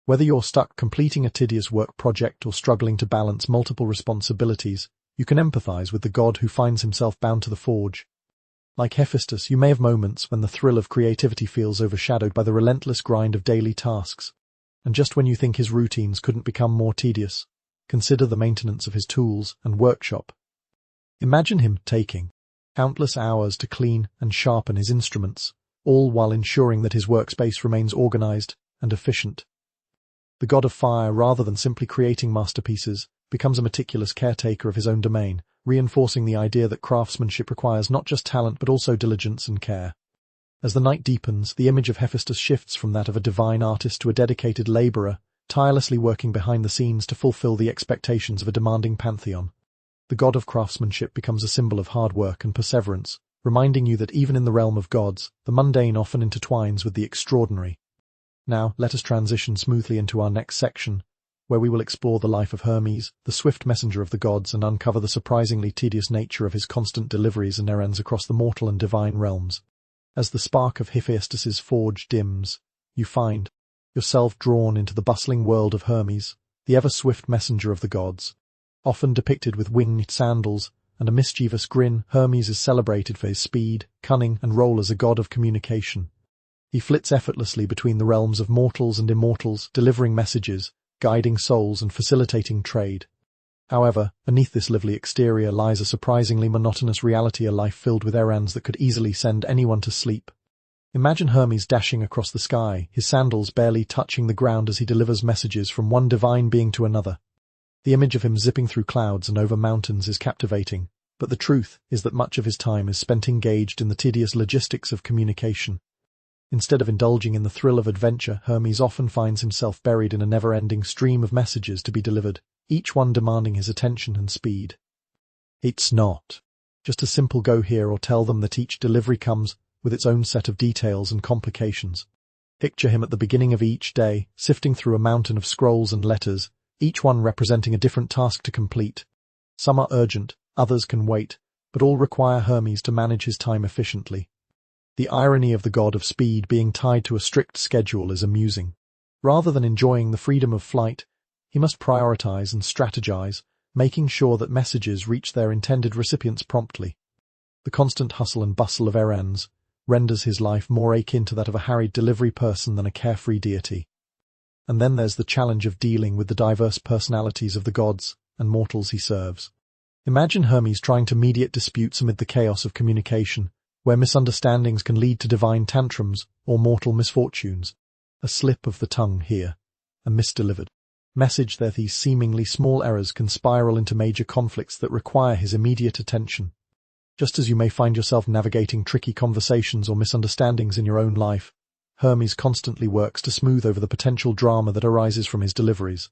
Whether you're stuck completing a tedious work project or struggling to balance multiple responsibilities, you can empathize with the god who finds himself bound to the forge. Like Hephaestus, you may have moments when the thrill of creativity feels overshadowed by the relentless grind of daily tasks. And just when you think his routines couldn't become more tedious, consider the maintenance of his tools and workshop. Imagine him taking countless hours to clean and sharpen his instruments, all while ensuring that his workspace remains organized and efficient. The god of fire, rather than simply creating masterpieces, becomes a meticulous caretaker of his own domain, reinforcing the idea that craftsmanship requires not just talent but also diligence and care. As the night deepens, the image of Hephaestus shifts from that of a divine artist to a dedicated laborer, tirelessly working behind the scenes to fulfill the expectations of a demanding pantheon. The god of craftsmanship becomes a symbol of hard work and perseverance, reminding you that even in the realm of gods, the mundane often intertwines with the extraordinary. Now, let us transition smoothly into our next section, where we will explore the life of Hermes, the swift messenger of the gods, and uncover the surprisingly tedious nature of his constant deliveries and errands across the mortal and divine realms. As the spark of Hephaestus's forge dims, you find yourself drawn into the bustling world of Hermes, the ever-swift messenger of the gods. Often depicted with winged sandals and a mischievous grin, Hermes is celebrated for his speed, cunning, and role as a god of communication. He flits effortlessly between the realms of mortals and immortals, delivering messages, guiding souls, and facilitating trade. However, beneath this lively exterior lies a surprisingly monotonous reality, a life filled with errands that could easily send anyone to sleep. Imagine Hermes dashing across the sky, his sandals barely touching the ground as he delivers messages from one divine being to another. The image of him zipping through clouds and over mountains is captivating, but the truth is that much of his time is spent engaged in the tedious logistics of communication. Instead of indulging in the thrill of adventure, Hermes often finds himself buried in a never-ending stream of messages to be delivered, each one demanding his attention and speed. It's not just a simple go here or tell them that each delivery comes with its own set of details and complications. Picture him at the beginning of each day, sifting through a mountain of scrolls and letters, each one representing a different task to complete. Some are urgent, others can wait, but all require Hermes to manage his time efficiently. The irony of the god of speed being tied to a strict schedule is amusing. Rather than enjoying the freedom of flight, he must prioritize and strategize, making sure that messages reach their intended recipients promptly. The constant hustle and bustle of errands renders his life more akin to that of a harried delivery person than a carefree deity. And then there's the challenge of dealing with the diverse personalities of the gods and mortals he serves. Imagine Hermes trying to mediate disputes amid the chaos of communication, where misunderstandings can lead to divine tantrums or mortal misfortunes. A slip of the tongue here, a misdelivered message there, these seemingly small errors can spiral into major conflicts that require his immediate attention. Just as you may find yourself navigating tricky conversations or misunderstandings in your own life, Hermes constantly works to smooth over the potential drama that arises from his deliveries.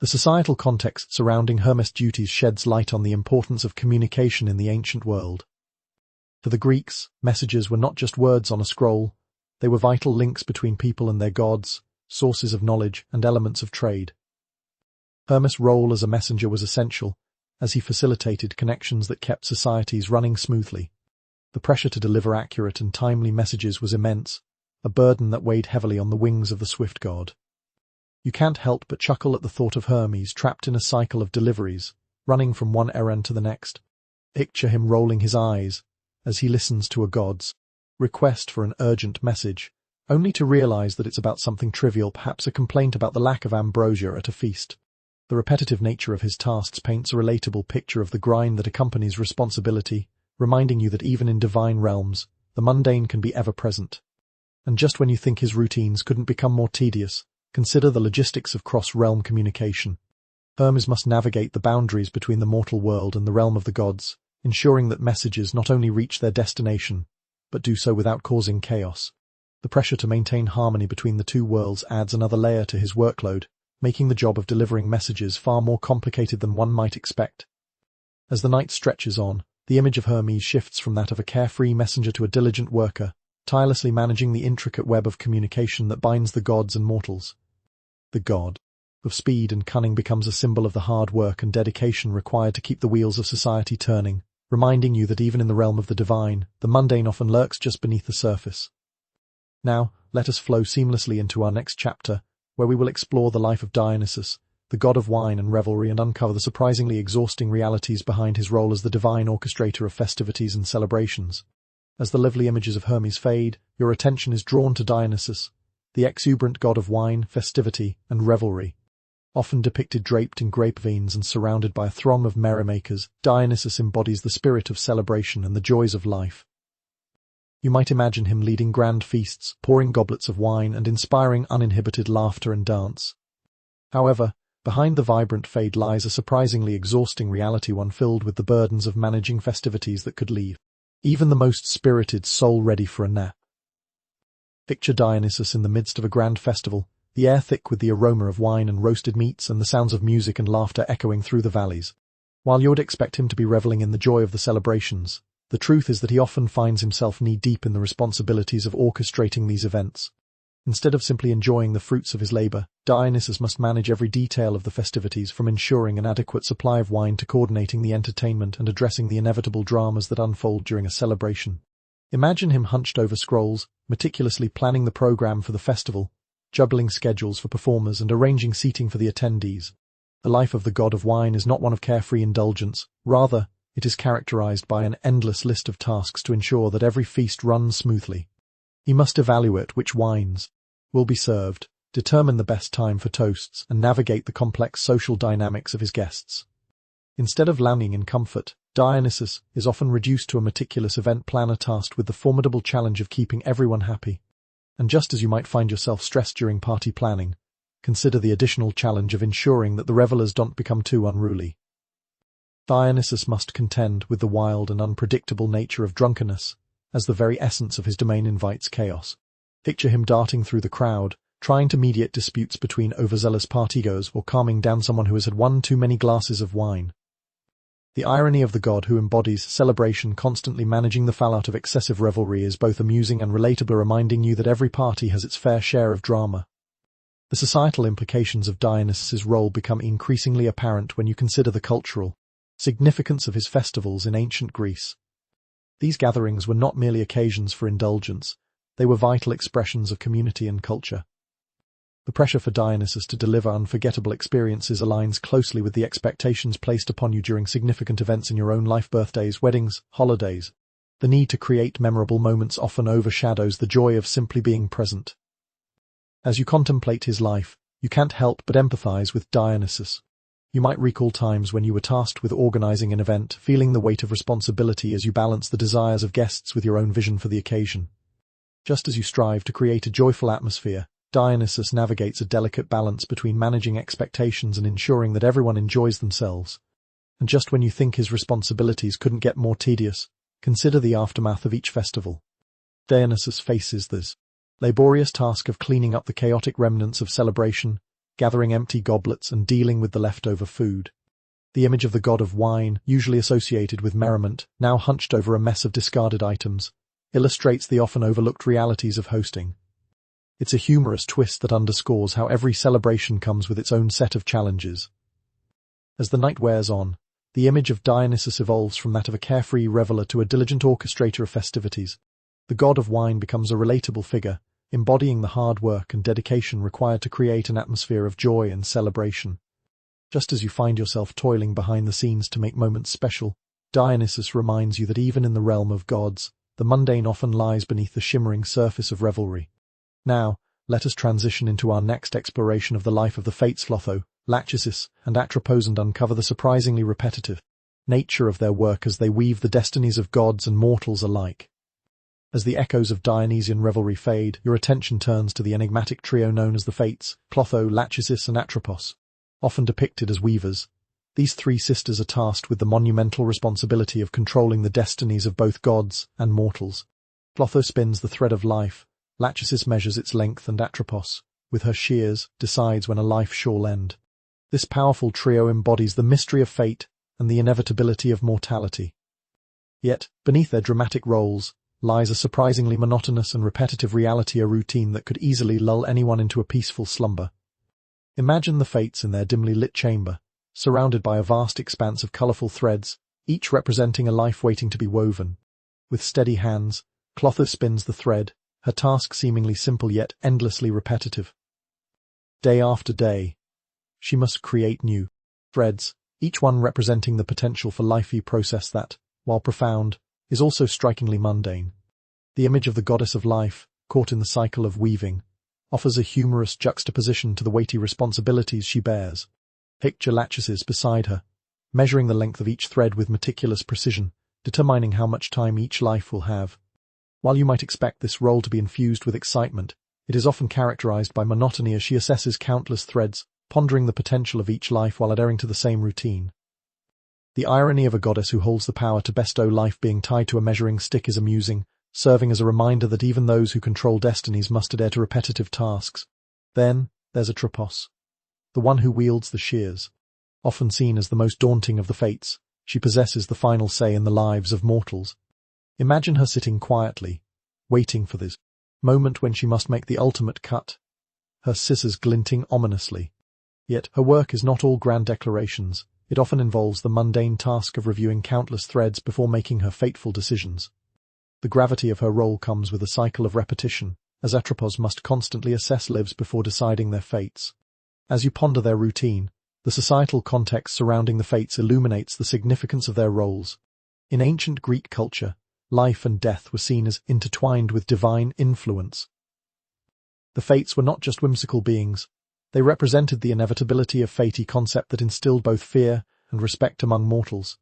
The societal context surrounding Hermes' duties sheds light on the importance of communication in the ancient world. For the Greeks, messages were not just words on a scroll, they were vital links between people and their gods, sources of knowledge and elements of trade. Hermes' role as a messenger was essential, as he facilitated connections that kept societies running smoothly. The pressure to deliver accurate and timely messages was immense, a burden that weighed heavily on the wings of the swift god. You can't help but chuckle at the thought of Hermes trapped in a cycle of deliveries, running from one errand to the next. Picture him rolling his eyes as he listens to a god's request for an urgent message, only to realize that it's about something trivial, perhaps a complaint about the lack of ambrosia at a feast. The repetitive nature of his tasks paints a relatable picture of the grind that accompanies responsibility, reminding you that even in divine realms, the mundane can be ever-present. And just when you think his routines couldn't become more tedious, consider the logistics of cross-realm communication. Hermes must navigate the boundaries between the mortal world and the realm of the gods, ensuring that messages not only reach their destination, but do so without causing chaos. The pressure to maintain harmony between the two worlds adds another layer to his workload, making the job of delivering messages far more complicated than one might expect. As the night stretches on, the image of Hermes shifts from that of a carefree messenger to a diligent worker, tirelessly managing the intricate web of communication that binds the gods and mortals. The god of speed and cunning becomes a symbol of the hard work and dedication required to keep the wheels of society turning, reminding you that even in the realm of the divine, the mundane often lurks just beneath the surface. Now, let us flow seamlessly into our next chapter, where we will explore the life of Dionysus, the god of wine and revelry, and uncover the surprisingly exhausting realities behind his role as the divine orchestrator of festivities and celebrations. As the lovely images of Hermes fade, your attention is drawn to Dionysus, the exuberant god of wine, festivity, and revelry. Often depicted draped in grape veins and surrounded by a throng of merrymakers, Dionysus embodies the spirit of celebration and the joys of life. You might imagine him leading grand feasts, pouring goblets of wine, and inspiring uninhibited laughter and dance. However, behind the vibrant fade lies a surprisingly exhausting reality, one filled with the burdens of managing festivities that could leave even the most spirited soul ready for a nap. Picture Dionysus in the midst of a grand festival, the air thick with the aroma of wine and roasted meats and the sounds of music and laughter echoing through the valleys. While you would expect him to be reveling in the joy of the celebrations, the truth is that he often finds himself knee-deep in the responsibilities of orchestrating these events. Instead of simply enjoying the fruits of his labor, Dionysus must manage every detail of the festivities, from ensuring an adequate supply of wine to coordinating the entertainment and addressing the inevitable dramas that unfold during a celebration. Imagine him hunched over scrolls, meticulously planning the program for the festival, juggling schedules for performers and arranging seating for the attendees. The life of the god of wine is not one of carefree indulgence, rather, it is characterized by an endless list of tasks to ensure that every feast runs smoothly. He must evaluate which wines will be served, determine the best time for toasts, and navigate the complex social dynamics of his guests. Instead of lounging in comfort, Dionysus is often reduced to a meticulous event planner tasked with the formidable challenge of keeping everyone happy. And just as you might find yourself stressed during party planning, consider the additional challenge of ensuring that the revelers don't become too unruly. Dionysus must contend with the wild and unpredictable nature of drunkenness, as the very essence of his domain invites chaos. Picture him darting through the crowd, trying to mediate disputes between overzealous partygoers or calming down someone who has had one too many glasses of wine. The irony of the god who embodies celebration constantly managing the fallout of excessive revelry is both amusing and relatable, reminding you that every party has its fair share of drama. The societal implications of Dionysus's role become increasingly apparent when you consider the cultural significance of his festivals in ancient Greece. These gatherings were not merely occasions for indulgence, they were vital expressions of community and culture. The pressure for Dionysus to deliver unforgettable experiences aligns closely with the expectations placed upon you during significant events in your own life: birthdays, weddings, holidays. The need to create memorable moments often overshadows the joy of simply being present. As you contemplate his life, you can't help but empathize with Dionysus. You might recall times when you were tasked with organizing an event, feeling the weight of responsibility as you balance the desires of guests with your own vision for the occasion. Just as you strive to create a joyful atmosphere, Dionysus navigates a delicate balance between managing expectations and ensuring that everyone enjoys themselves. And just when you think his responsibilities couldn't get more tedious, consider the aftermath of each festival. Dionysus faces this laborious task of cleaning up the chaotic remnants of celebration, gathering empty goblets and dealing with the leftover food. The image of the god of wine, usually associated with merriment, now hunched over a mess of discarded items, illustrates the often overlooked realities of hosting. It's a humorous twist that underscores how every celebration comes with its own set of challenges. As the night wears on, the image of Dionysus evolves from that of a carefree reveler to a diligent orchestrator of festivities. The god of wine becomes a relatable figure, embodying the hard work and dedication required to create an atmosphere of joy and celebration. Just as you find yourself toiling behind the scenes to make moments special, Dionysus reminds you that even in the realm of gods, the mundane often lies beneath the shimmering surface of revelry. Now, let us transition into our next exploration of the life of the Fates Clotho, Lachesis, and Atropos and uncover the surprisingly repetitive nature of their work as they weave the destinies of gods and mortals alike. As the echoes of Dionysian revelry fade, your attention turns to the enigmatic trio known as the Fates, Clotho, Lachesis, and Atropos. Often depicted as weavers, these three sisters are tasked with the monumental responsibility of controlling the destinies of both gods and mortals. Clotho spins the thread of life, Lachesis measures its length, and Atropos, with her shears, decides when a life shall end. This powerful trio embodies the mystery of fate and the inevitability of mortality. Yet, beneath their dramatic roles, lies a surprisingly monotonous and repetitive reality, a routine that could easily lull anyone into a peaceful slumber. Imagine the Fates in their dimly lit chamber, surrounded by a vast expanse of colourful threads, each representing a life waiting to be woven. With steady hands, Clotho spins the thread, her task seemingly simple yet endlessly repetitive. Day after day, she must create new threads, each one representing the potential for life, a process that, while profound, is also strikingly mundane. The image of the goddess of life, caught in the cycle of weaving, offers a humorous juxtaposition to the weighty responsibilities she bears. Picture Lachesis beside her, measuring the length of each thread with meticulous precision, determining how much time each life will have. While you might expect this role to be infused with excitement, it is often characterized by monotony as she assesses countless threads, pondering the potential of each life while adhering to the same routine. The irony of a goddess who holds the power to bestow life being tied to a measuring stick is amusing, serving as a reminder that even those who control destinies must adhere to repetitive tasks. Then, there's Atropos, the one who wields the shears. Often seen as the most daunting of the Fates, she possesses the final say in the lives of mortals. Imagine her sitting quietly, waiting for this moment when she must make the ultimate cut, her scissors glinting ominously. Yet, her work is not all grand declarations. It often involves the mundane task of reviewing countless threads before making her fateful decisions. The gravity of her role comes with a cycle of repetition, as Atropos must constantly assess lives before deciding their fates. As you ponder their routine, the societal context surrounding the Fates illuminates the significance of their roles. In ancient Greek culture, life and death were seen as intertwined with divine influence. The Fates were not just whimsical beings. They represented the inevitability of fate, a concept that instilled both fear and respect among mortals.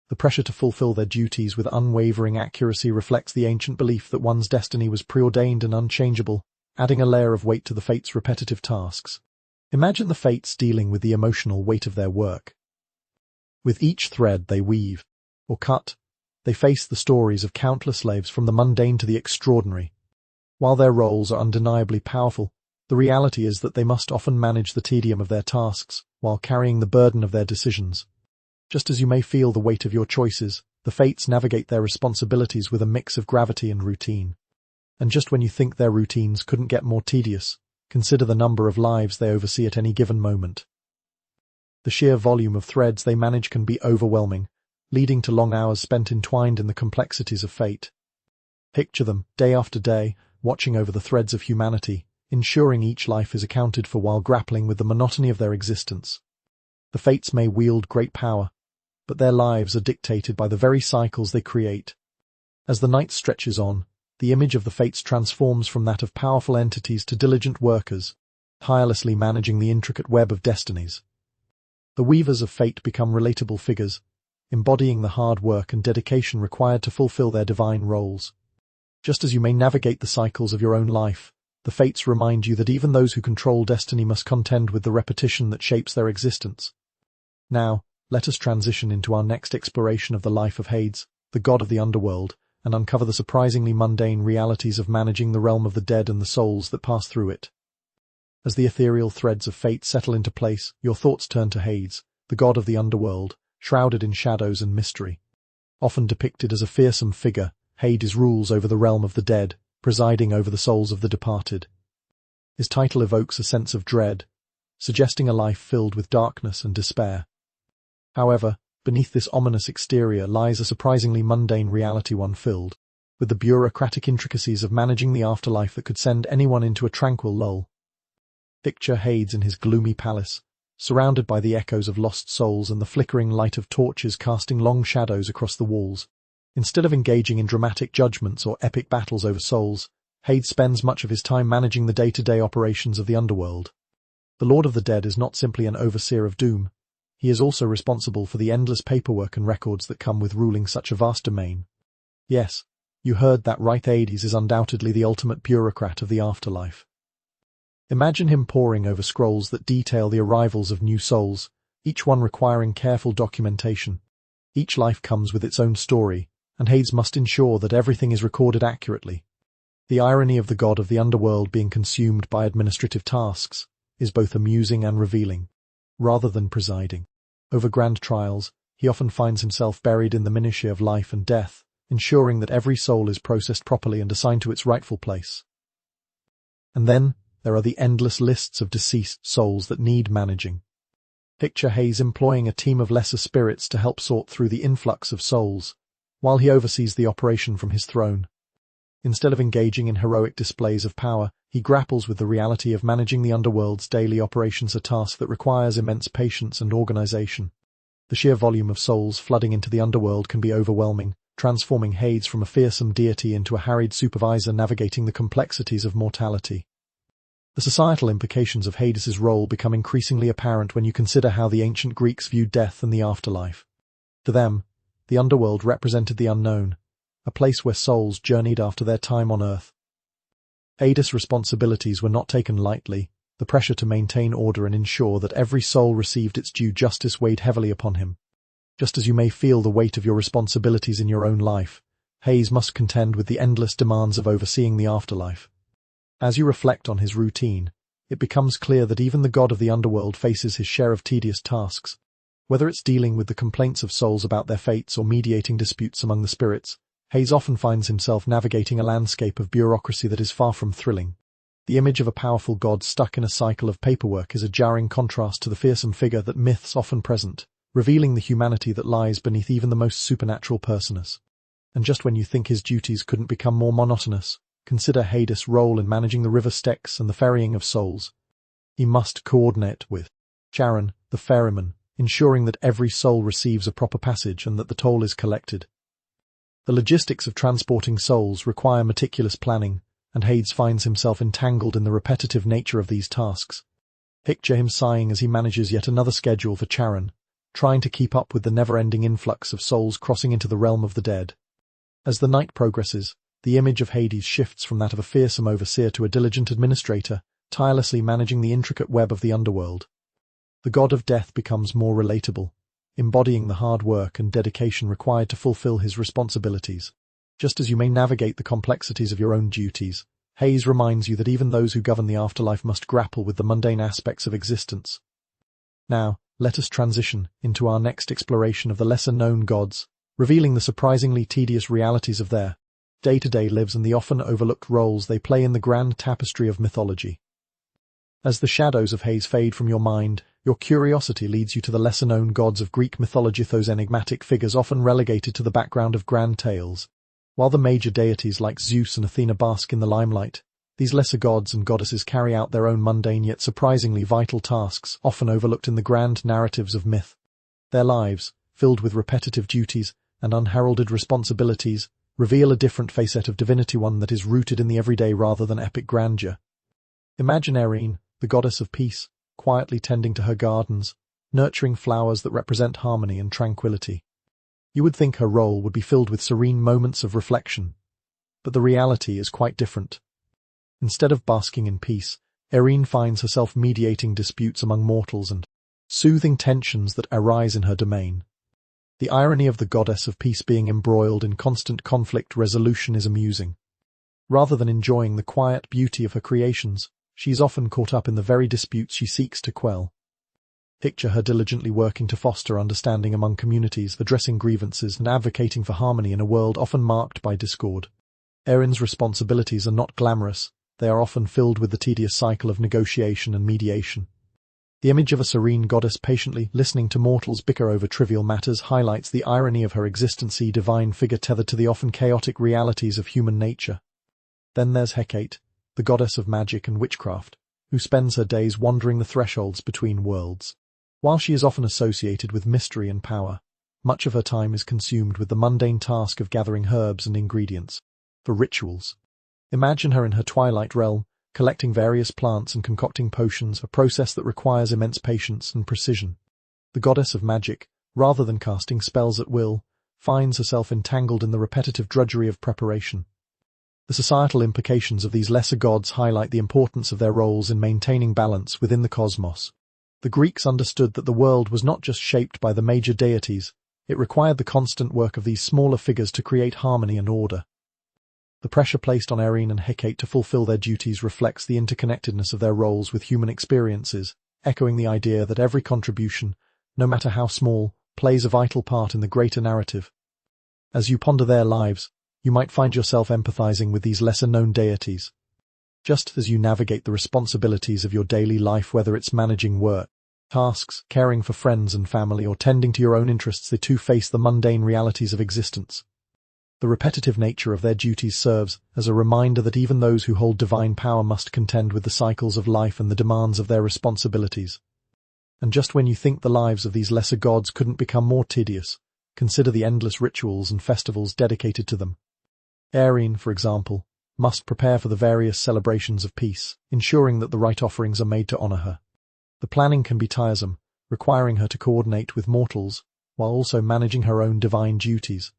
The pressure to fulfill their duties with unwavering accuracy reflects the ancient belief that one's destiny was preordained and unchangeable, adding a layer of weight to the Fates' repetitive tasks. Imagine the Fates dealing with the emotional weight of their work. With each thread they weave, or cut, they face the stories of countless lives from the mundane to the extraordinary. While their roles are undeniably powerful, the reality is that they must often manage the tedium of their tasks, while carrying the burden of their decisions. Just as you may feel the weight of your choices, the Fates navigate their responsibilities with a mix of gravity and routine. And just when you think their routines couldn't get more tedious, consider the number of lives they oversee at any given moment. The sheer volume of threads they manage can be overwhelming, leading to long hours spent entwined in the complexities of fate. Picture them, day after day, watching over the threads of humanity, ensuring each life is accounted for while grappling with the monotony of their existence. The Fates may wield great power, but their lives are dictated by the very cycles they create. As the night stretches on, the image of the fates transforms from that of powerful entities to diligent workers, tirelessly managing the intricate web of destinies. The weavers of fate become relatable figures, embodying the hard work and dedication required to fulfill their divine roles. Just as you may navigate the cycles of your own life, the fates remind you that even those who control destiny must contend with the repetition that shapes their existence. Now, let us transition into our next exploration of the life of Hades, the god of the underworld, and uncover the surprisingly mundane realities of managing the realm of the dead and the souls that pass through it. As the ethereal threads of fate settle into place, your thoughts turn to Hades, the god of the underworld, shrouded in shadows and mystery. Often depicted as a fearsome figure, Hades rules over the realm of the dead, presiding over the souls of the departed. His title evokes a sense of dread, suggesting a life filled with darkness and despair. However, beneath this ominous exterior lies a surprisingly mundane reality, one filled with the bureaucratic intricacies of managing the afterlife that could send anyone into a tranquil lull. Picture Hades in his gloomy palace, surrounded by the echoes of lost souls and the flickering light of torches casting long shadows across the walls. Instead of engaging in dramatic judgments or epic battles over souls, Hades spends much of his time managing the day-to-day operations of the underworld. The Lord of the Dead is not simply an overseer of doom. He is also responsible for the endless paperwork and records that come with ruling such a vast domain. Yes, you heard that right, Hades is undoubtedly the ultimate bureaucrat of the afterlife. Imagine him poring over scrolls that detail the arrivals of new souls, each one requiring careful documentation. Each life comes with its own story, and Hades must ensure that everything is recorded accurately. The irony of the god of the underworld being consumed by administrative tasks is both amusing and revealing. Rather than presiding over grand trials, he often finds himself buried in the minutiae of life and death, ensuring that every soul is processed properly and assigned to its rightful place. And then, there are the endless lists of deceased souls that need managing. Picture Hades employing a team of lesser spirits to help sort through the influx of souls, while he oversees the operation from his throne. Instead of engaging in heroic displays of power, he grapples with the reality of managing the underworld's daily operations, a task that requires immense patience and organization. The sheer volume of souls flooding into the underworld can be overwhelming, transforming Hades from a fearsome deity into a harried supervisor navigating the complexities of mortality. The societal implications of Hades's role become increasingly apparent when you consider how the ancient Greeks viewed death and the afterlife. To them, the underworld represented the unknown, a place where souls journeyed after their time on earth. Hades' responsibilities were not taken lightly. The pressure to maintain order and ensure that every soul received its due justice weighed heavily upon him. Just as you may feel the weight of your responsibilities in your own life, Hades must contend with the endless demands of overseeing the afterlife. As you reflect on his routine, it becomes clear that even the god of the underworld faces his share of tedious tasks. Whether it's dealing with the complaints of souls about their fates or mediating disputes among the spirits, Hades often finds himself navigating a landscape of bureaucracy that is far from thrilling. The image of a powerful god stuck in a cycle of paperwork is a jarring contrast to the fearsome figure that myths often present, revealing the humanity that lies beneath even the most supernatural personas. And just when you think his duties couldn't become more monotonous, consider Hades' role in managing the river Styx and the ferrying of souls. He must coordinate with Charon, the ferryman, ensuring that every soul receives a proper passage and that the toll is collected. The logistics of transporting souls require meticulous planning, and Hades finds himself entangled in the repetitive nature of these tasks. Picture him sighing as he manages yet another schedule for Charon, trying to keep up with the never-ending influx of souls crossing into the realm of the dead. As the night progresses, the image of Hades shifts from that of a fearsome overseer to a diligent administrator, tirelessly managing the intricate web of the underworld. The god of death becomes more relatable, embodying the hard work and dedication required to fulfill his responsibilities. Just as you may navigate the complexities of your own duties, Hades reminds you that even those who govern the afterlife must grapple with the mundane aspects of existence. Now, let us transition into our next exploration of the lesser-known gods, revealing the surprisingly tedious realities of their day-to-day lives and the often overlooked roles they play in the grand tapestry of mythology. As the shadows of Hades fade from your mind, your curiosity leads you to the lesser-known gods of Greek mythology, those enigmatic figures often relegated to the background of grand tales. While the major deities like Zeus and Athena bask in the limelight, these lesser gods and goddesses carry out their own mundane yet surprisingly vital tasks, often overlooked in the grand narratives of myth. Their lives, filled with repetitive duties and unheralded responsibilities, reveal a different facet of divinity, one that is rooted in the everyday rather than epic grandeur. Imagine Erin, the goddess of peace, quietly tending to her gardens, nurturing flowers that represent harmony and tranquility. You would think her role would be filled with serene moments of reflection, but the reality is quite different. Instead of basking in peace, Erin finds herself mediating disputes among mortals and soothing tensions that arise in her domain. The irony of the goddess of peace being embroiled in constant conflict resolution is amusing. Rather than enjoying the quiet beauty of her creations, she is often caught up in the very disputes she seeks to quell. Picture her diligently working to foster understanding among communities, addressing grievances and advocating for harmony in a world often marked by discord. Erin's responsibilities are not glamorous, they are often filled with the tedious cycle of negotiation and mediation. The image of a serene goddess patiently listening to mortals bicker over trivial matters highlights the irony of her existence, a divine figure tethered to the often chaotic realities of human nature. Then there's Hecate, the goddess of magic and witchcraft, who spends her days wandering the thresholds between worlds. While she is often associated with mystery and power, much of her time is consumed with the mundane task of gathering herbs and ingredients for rituals. Imagine her in her twilight realm, collecting various plants and concocting potions, a process that requires immense patience and precision. The goddess of magic, rather than casting spells at will, finds herself entangled in the repetitive drudgery of preparation. The societal implications of these lesser gods highlight the importance of their roles in maintaining balance within the cosmos. The Greeks understood that the world was not just shaped by the major deities, it required the constant work of these smaller figures to create harmony and order. The pressure placed on Erin and Hecate to fulfill their duties reflects the interconnectedness of their roles with human experiences, echoing the idea that every contribution, no matter how small, plays a vital part in the greater narrative. As you ponder their lives, you might find yourself empathizing with these lesser-known deities. Just as you navigate the responsibilities of your daily life, whether it's managing work, tasks, caring for friends and family, or tending to your own interests, they too face the mundane realities of existence. The repetitive nature of their duties serves as a reminder that even those who hold divine power must contend with the cycles of life and the demands of their responsibilities. And just when you think the lives of these lesser gods couldn't become more tedious, consider the endless rituals and festivals dedicated to them. Erin, for example, must prepare for the various celebrations of peace, ensuring that the right offerings are made to honor her. The planning can be tiresome, requiring her to coordinate with mortals, while also managing her own divine duties.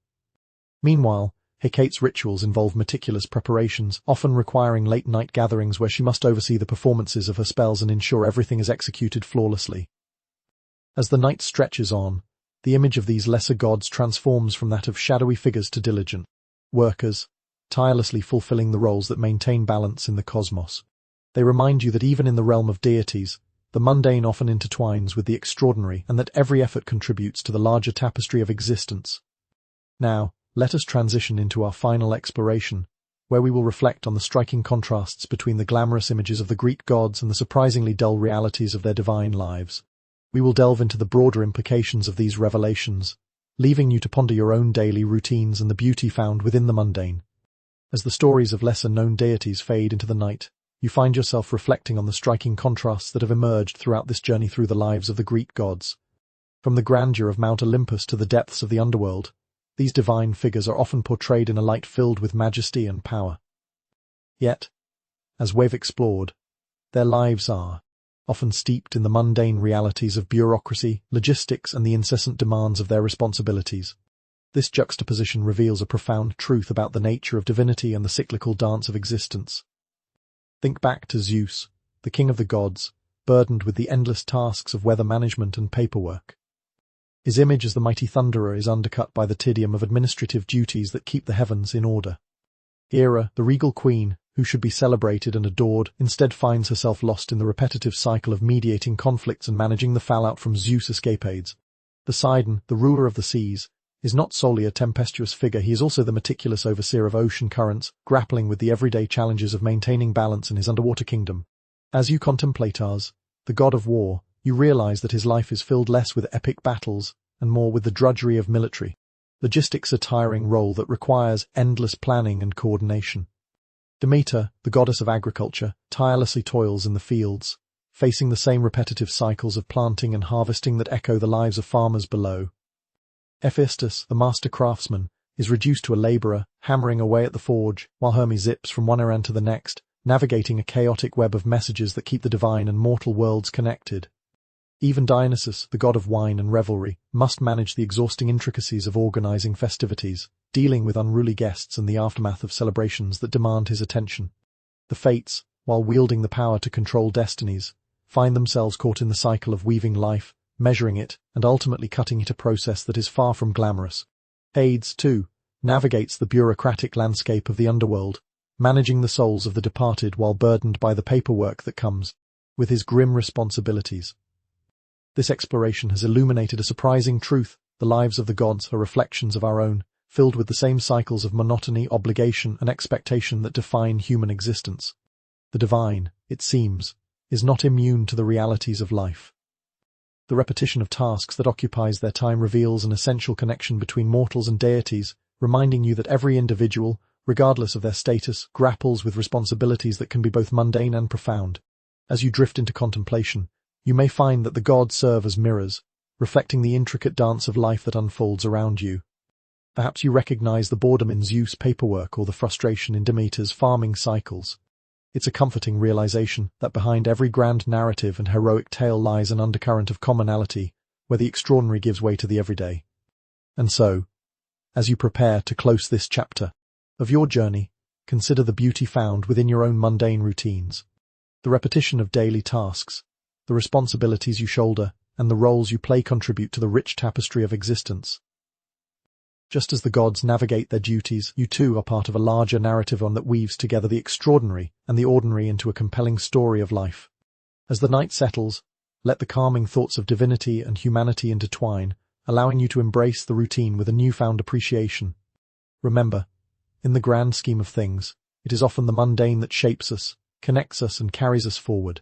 Meanwhile, Hecate's rituals involve meticulous preparations, often requiring late-night gatherings where she must oversee the performances of her spells and ensure everything is executed flawlessly. As the night stretches on, the image of these lesser gods transforms from that of shadowy figures to diligent workers, tirelessly fulfilling the roles that maintain balance in the cosmos. They remind you that even in the realm of deities, the mundane often intertwines with the extraordinary and that every effort contributes to the larger tapestry of existence. Now, let us transition into our final exploration, where we will reflect on the striking contrasts between the glamorous images of the Greek gods and the surprisingly dull realities of their divine lives. We will delve into the broader implications of these revelations, leaving you to ponder your own daily routines and the beauty found within the mundane. As the stories of lesser-known deities fade into the night, you find yourself reflecting on the striking contrasts that have emerged throughout this journey through the lives of the Greek gods. From the grandeur of Mount Olympus to the depths of the underworld, these divine figures are often portrayed in a light filled with majesty and power. Yet, as we've explored, their lives are often steeped in the mundane realities of bureaucracy, logistics, and the incessant demands of their responsibilities. This juxtaposition reveals a profound truth about the nature of divinity and the cyclical dance of existence. Think back to Zeus, the king of the gods, burdened with the endless tasks of weather management and paperwork. His image as the mighty thunderer is undercut by the tedium of administrative duties that keep the heavens in order. Hera, the regal queen, who should be celebrated and adored, instead finds herself lost in the repetitive cycle of mediating conflicts and managing the fallout from Zeus' escapades. Poseidon, the ruler of the seas, is not solely a tempestuous figure, he is also the meticulous overseer of ocean currents, grappling with the everyday challenges of maintaining balance in his underwater kingdom. As you contemplate Ars, the god of war, you realize that his life is filled less with epic battles and more with the drudgery of military logistics, a tiring role that requires endless planning and coordination. Demeter, the goddess of agriculture, tirelessly toils in the fields, facing the same repetitive cycles of planting and harvesting that echo the lives of farmers below. Hephaestus, the master craftsman, is reduced to a laborer, hammering away at the forge, while Hermes zips from one errand to the next, navigating a chaotic web of messages that keep the divine and mortal worlds connected. Even Dionysus, the god of wine and revelry, must manage the exhausting intricacies of organizing festivities, dealing with unruly guests and the aftermath of celebrations that demand his attention. The Fates, while wielding the power to control destinies, find themselves caught in the cycle of weaving life, measuring it, and ultimately cutting it, a process that is far from glamorous. Hades, too, navigates the bureaucratic landscape of the underworld, managing the souls of the departed while burdened by the paperwork that comes with his grim responsibilities. This exploration has illuminated a surprising truth: the lives of the gods are reflections of our own, filled with the same cycles of monotony, obligation, and expectation that define human existence. The divine, it seems, is not immune to the realities of life. The repetition of tasks that occupies their time reveals an essential connection between mortals and deities, reminding you that every individual, regardless of their status, grapples with responsibilities that can be both mundane and profound. As you drift into contemplation, you may find that the gods serve as mirrors, reflecting the intricate dance of life that unfolds around you. Perhaps you recognize the boredom in Zeus' paperwork or the frustration in Demeter's farming cycles. It's a comforting realization that behind every grand narrative and heroic tale lies an undercurrent of commonality, where the extraordinary gives way to the everyday. And so, as you prepare to close this chapter of your journey, consider the beauty found within your own mundane routines. The repetition of daily tasks, the responsibilities you shoulder, and the roles you play contribute to the rich tapestry of existence. Just as the gods navigate their duties, you too are part of a larger narrative that weaves together the extraordinary and the ordinary into a compelling story of life. As the night settles, let the calming thoughts of divinity and humanity intertwine, allowing you to embrace the routine with a newfound appreciation. Remember, in the grand scheme of things, it is often the mundane that shapes us, connects us, and carries us forward.